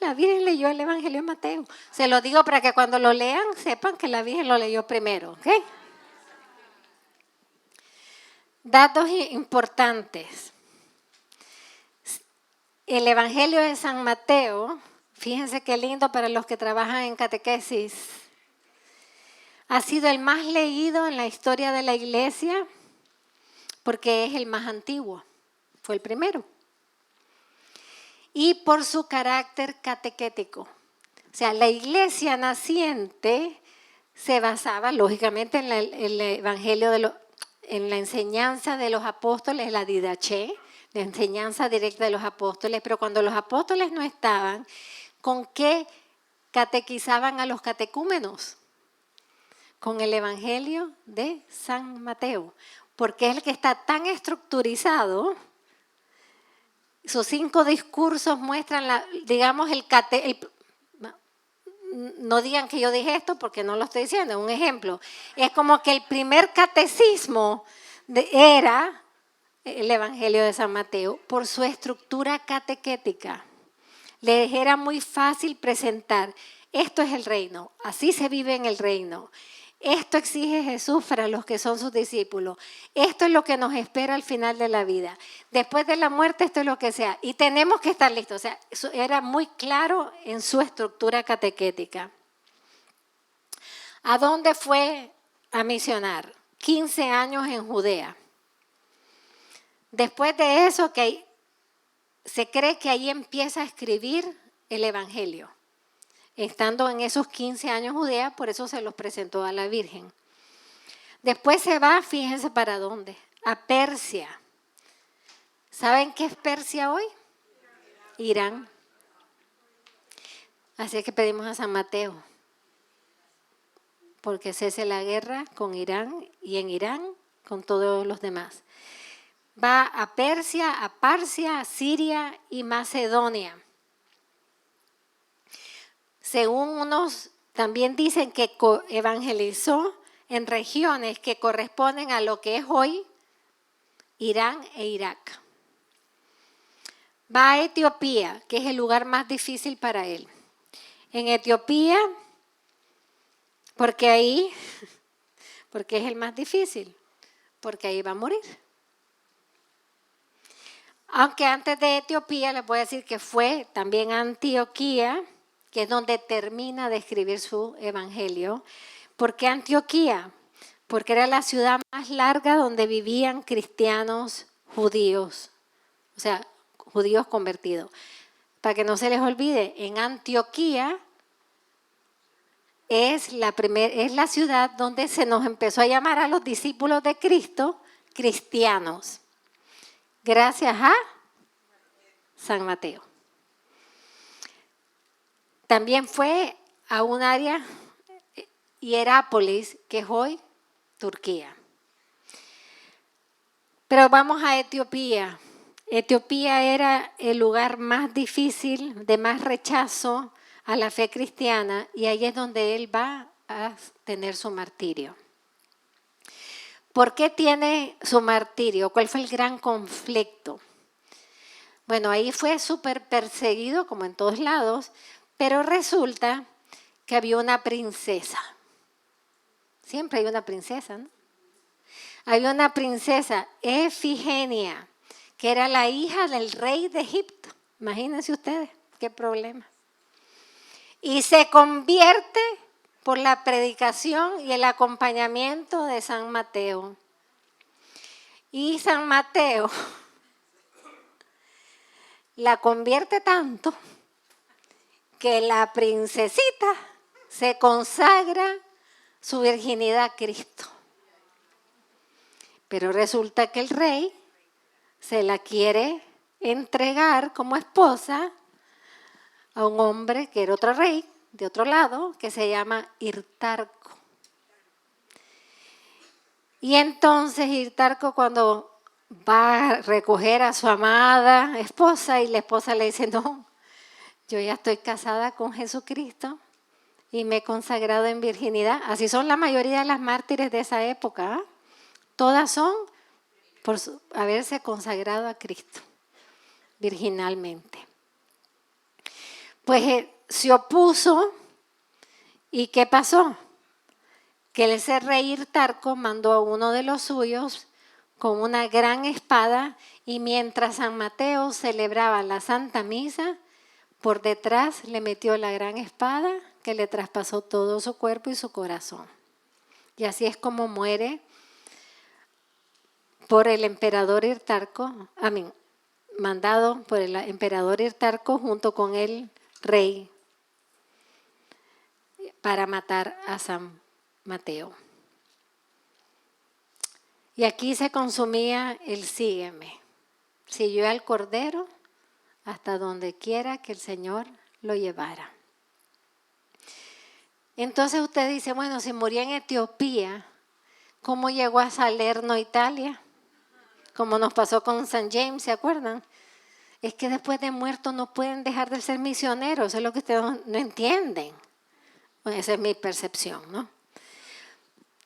La Virgen leyó el Evangelio de Mateo. Se lo digo para que cuando lo lean sepan que la Virgen lo leyó primero. ¿Ok? Datos importantes. El Evangelio de San Mateo, fíjense qué lindo para los que trabajan en catequesis, ha sido el más leído en la historia de la Iglesia porque es el más antiguo, fue el primero. Y por su carácter catequético. O sea, la Iglesia naciente se basaba lógicamente en el Evangelio, en la enseñanza de los apóstoles, la didaché, la enseñanza directa de los apóstoles, pero cuando los apóstoles no estaban, ¿con qué catequizaban a los catecúmenos? Con el Evangelio de San Mateo, porque es el que está tan estructurizado. Sus 5 discursos muestran, no digan que yo dije esto porque no lo estoy diciendo, es un ejemplo. Es como que el primer catecismo era el Evangelio de San Mateo por su estructura catequética. Les era muy fácil presentar, esto es el reino, así se vive en el reino. Esto exige Jesús para los que son sus discípulos. Esto es lo que nos espera al final de la vida. Después de la muerte, esto es lo que sea. Y tenemos que estar listos. O sea, eso era muy claro en su estructura catequética. ¿A dónde fue a misionar? 15 años en Judea. Después de eso, se cree que ahí empieza a escribir el Evangelio. Estando en esos 15 años en Judea, por eso se los presentó a la Virgen. Después se va, fíjense para dónde, a Persia. ¿Saben qué es Persia hoy? Irán. Así que pedimos a San Mateo, porque cese la guerra con Irán y en Irán con todos los demás. Va a Persia, a Parsia, a Siria y Macedonia. Según unos, también dicen que evangelizó en regiones que corresponden a lo que es hoy Irán e Irak. Va a Etiopía, que es el lugar más difícil para él. En Etiopía, porque es el más difícil, porque ahí va a morir. Aunque antes de Etiopía les voy a decir que fue también a Antioquía, que es donde termina de escribir su evangelio. ¿Por qué Antioquía? Porque era la ciudad más larga donde vivían cristianos judíos, o sea, judíos convertidos. Para que no se les olvide, en Antioquía es la ciudad donde se nos empezó a llamar a los discípulos de Cristo cristianos. Gracias a San Mateo. También fue a un área, Hierápolis, que es hoy Turquía. Pero vamos a Etiopía. Etiopía era el lugar más difícil, de más rechazo a la fe cristiana, y ahí es donde él va a tener su martirio. ¿Por qué tiene su martirio? ¿Cuál fue el gran conflicto? Bueno, ahí fue súper perseguido, como en todos lados, pero resulta que había una princesa. Siempre hay una princesa, ¿no? Había una princesa, Efigenia, que era la hija del rey de Egipto. Imagínense ustedes, qué problema. Y se convierte por la predicación y el acompañamiento de San Mateo. Y San Mateo la convierte tanto que la princesita se consagra su virginidad a Cristo. Pero resulta que el rey se la quiere entregar como esposa a un hombre que era otro rey, de otro lado, que se llama Hirtarco. Y entonces Hirtarco, cuando va a recoger a su amada esposa y la esposa le dice, no, yo ya estoy casada con Jesucristo y me he consagrado en virginidad. Así son la mayoría de las mártires de esa época. ¿Eh? Todas son por haberse consagrado a Cristo virginalmente. Pues se opuso y ¿qué pasó? Que ese rey Irtarco mandó a uno de los suyos con una gran espada y mientras San Mateo celebraba la Santa Misa, por detrás le metió la gran espada que le traspasó todo su cuerpo y su corazón. Y así es como muere por el emperador Irtarco, mandado por el emperador Irtarco junto con el rey para matar a San Mateo. Y aquí se consumía el sígueme. Siguió al Cordero hasta donde quiera que el Señor lo llevara. Entonces usted dice, bueno, si murió en Etiopía, ¿cómo llegó a Salerno, Italia? Como nos pasó con San James, ¿se acuerdan? Es que después de muertos no pueden dejar de ser misioneros, eso es lo que ustedes no entienden. Bueno, esa es mi percepción, ¿no?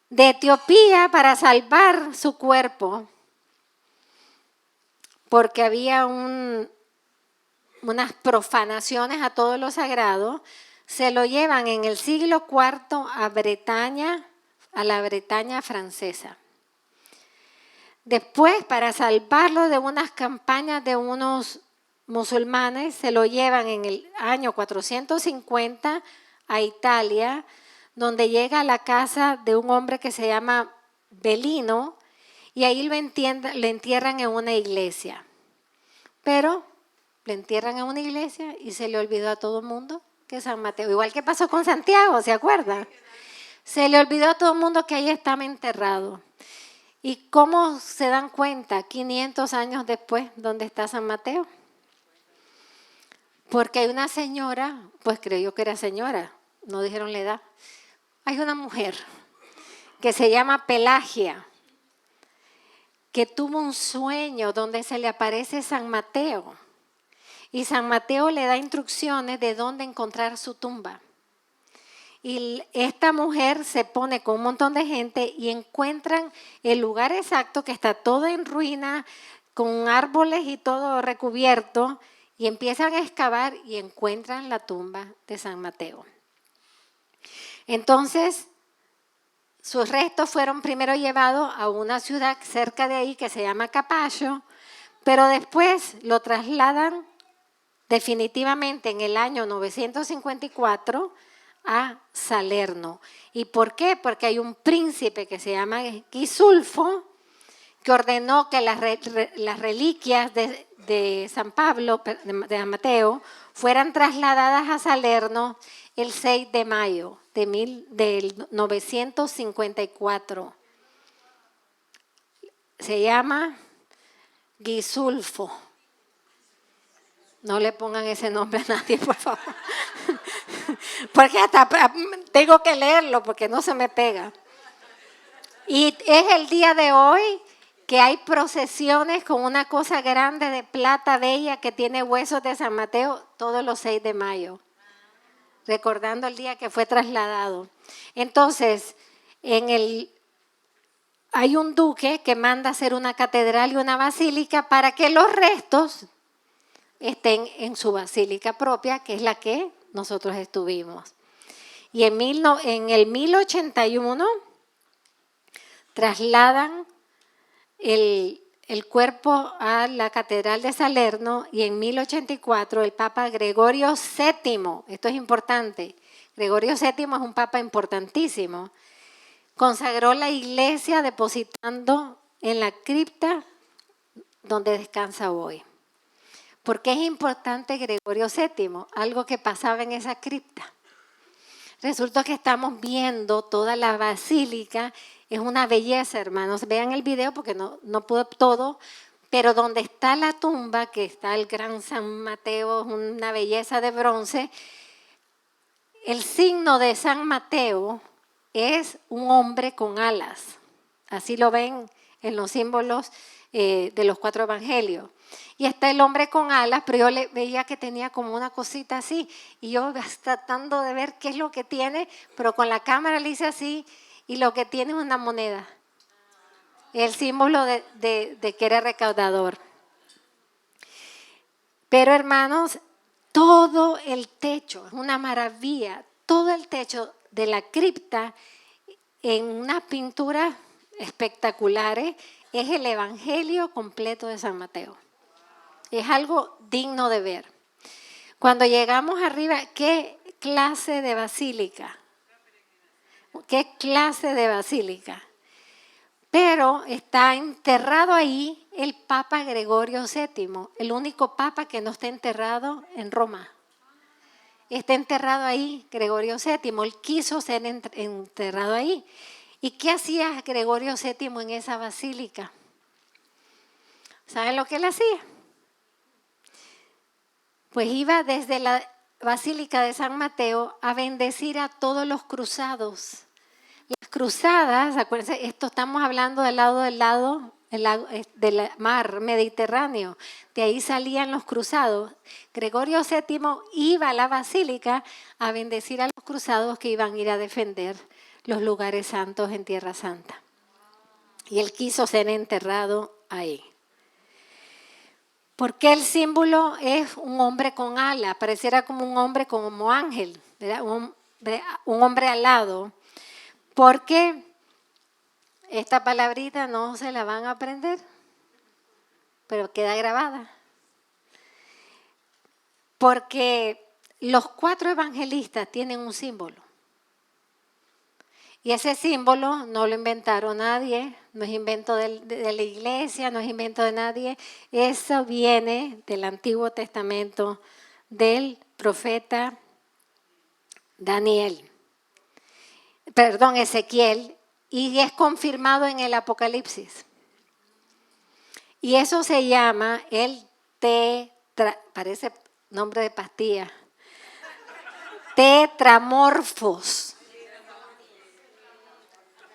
De Etiopía para salvar su cuerpo, porque había unas profanaciones a todo lo sagrado, se lo llevan en el siglo IV a Bretaña, a la Bretaña francesa. Después, para salvarlo de unas campañas de unos musulmanes, se lo llevan en el año 450 a Italia, donde llega a la casa de un hombre que se llama Belino, y ahí lo entierran en una iglesia. Pero le entierran en una iglesia y se le olvidó a todo el mundo que San Mateo, igual que pasó con Santiago, ¿se acuerdan? Se le olvidó a todo el mundo que ahí estaba enterrado. ¿Y cómo se dan cuenta 500 años después dónde está San Mateo? Porque hay una señora, pues creyó que era señora, no dijeron la edad. Hay una mujer que se llama Pelagia, que tuvo un sueño donde se le aparece San Mateo. Y San Mateo le da instrucciones de dónde encontrar su tumba. Y esta mujer se pone con un montón de gente y encuentran el lugar exacto que está todo en ruina, con árboles y todo recubierto, y empiezan a excavar y encuentran la tumba de San Mateo. Entonces, sus restos fueron primero llevados a una ciudad cerca de ahí que se llama Capallo, pero después lo trasladan definitivamente en el año 954 a Salerno. ¿Y por qué? Porque hay un príncipe que se llama Gisulfo que ordenó que las reliquias de San Pablo, de San Mateo, fueran trasladadas a Salerno el 6 de mayo del 954. Se llama Gisulfo. No le pongan ese nombre a nadie, por favor. Porque hasta tengo que leerlo porque no se me pega. Y es el día de hoy que hay procesiones con una cosa grande de plata bella que tiene huesos de San Mateo todos los 6 de mayo, recordando el día que fue trasladado. Entonces, hay un duque que manda hacer una catedral y una basílica para que los restos estén en su basílica propia, que es la que nosotros estuvimos. Y en el 1081 trasladan el cuerpo a la Catedral de Salerno y en 1084 el Papa Gregorio VII, esto es importante, Gregorio VII es un papa importantísimo, consagró la iglesia depositando en la cripta donde descansa hoy. ¿Por qué es importante Gregorio VII? Algo que pasaba en esa cripta. Resulta que estamos viendo toda la basílica, es una belleza, hermanos. Vean el video porque no puedo todo, pero donde está la tumba, que está el gran San Mateo, es una belleza de bronce. El signo de San Mateo es un hombre con alas. Así lo ven en los símbolos de los 4 evangelios. Y está el hombre con alas, pero yo le veía que tenía como una cosita así. Y yo tratando de ver qué es lo que tiene, pero con la cámara le hice así y lo que tiene es una moneda. El símbolo de que era recaudador. Pero hermanos, todo el techo, es una maravilla, todo el techo de la cripta en unas pinturas espectaculares es el Evangelio completo de San Mateo. Es algo digno de ver. Cuando llegamos arriba, ¿qué clase de basílica? ¿Qué clase de basílica? Pero está enterrado ahí el Papa Gregorio VII, el único papa que no está enterrado en Roma. Está enterrado ahí Gregorio VII, él quiso ser enterrado ahí. ¿Y qué hacía Gregorio VII en esa basílica? ¿Saben lo que él hacía? Pues iba desde la Basílica de San Mateo a bendecir a todos los cruzados. Las cruzadas, acuérdense, esto estamos hablando del mar Mediterráneo. De ahí salían los cruzados. Gregorio VII iba a la basílica a bendecir a los cruzados que iban a ir a defender los lugares santos en Tierra Santa. Y él quiso ser enterrado ahí. Porque el símbolo es un hombre con alas, pareciera como un hombre como ángel, ¿verdad? Un hombre alado. Porque esta palabrita no se la van a aprender, pero queda grabada. Porque los 4 evangelistas tienen un símbolo. Y ese símbolo no lo inventaron nadie, no es invento de la iglesia, no es invento de nadie. Eso viene del Antiguo Testamento, del profeta Ezequiel, y es confirmado en el Apocalipsis. Y eso se llama parece nombre de pastilla, tetramorfos.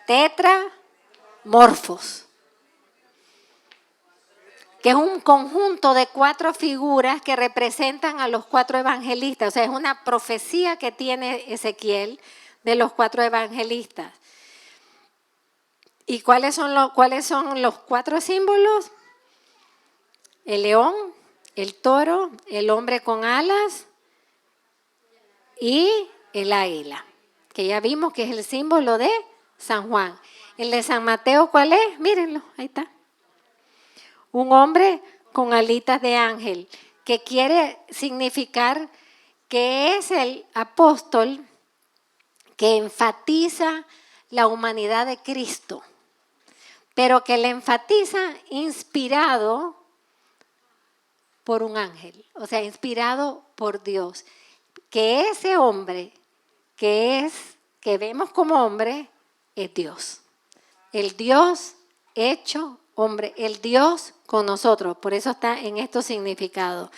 Tetramorfos, que es un conjunto de 4 figuras que representan a los 4 evangelistas. O sea, es una profecía que tiene Ezequiel de los 4 evangelistas. ¿Y cuáles son los 4 símbolos? El león, el toro, el hombre con alas y el águila, que ya vimos que es el símbolo de San Juan. El de San Mateo, ¿cuál es? Mírenlo, ahí está. Un hombre con alitas de ángel, que quiere significar que es el apóstol que enfatiza la humanidad de Cristo, pero que le enfatiza inspirado por un ángel, o sea, inspirado por Dios. Que ese hombre que vemos como hombre es Dios. El Dios hecho hombre, el Dios con nosotros. Por eso está en estos significados.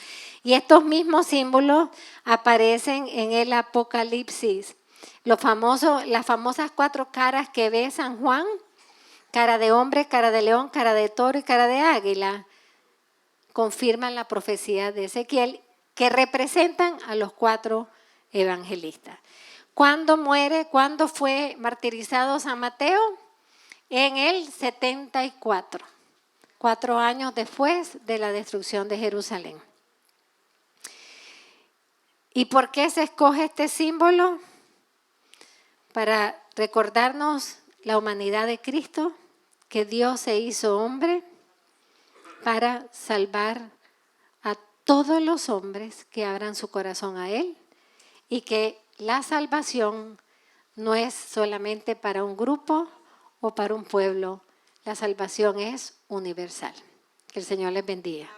Y estos mismos símbolos aparecen en el Apocalipsis. Las famosas 4 caras que ve San Juan: cara de hombre, cara de león, cara de toro y cara de águila, confirman la profecía de Ezequiel, que representan a los 4 evangelistas. ¿Cuándo fue martirizado San Mateo? En el 74, 4 años después de la destrucción de Jerusalén. ¿Y por qué se escoge este símbolo? Para recordarnos la humanidad de Cristo, que Dios se hizo hombre para salvar a todos los hombres que abran su corazón a Él, y que la salvación no es solamente para un grupo o para un pueblo, la salvación es universal. Que el Señor les bendiga.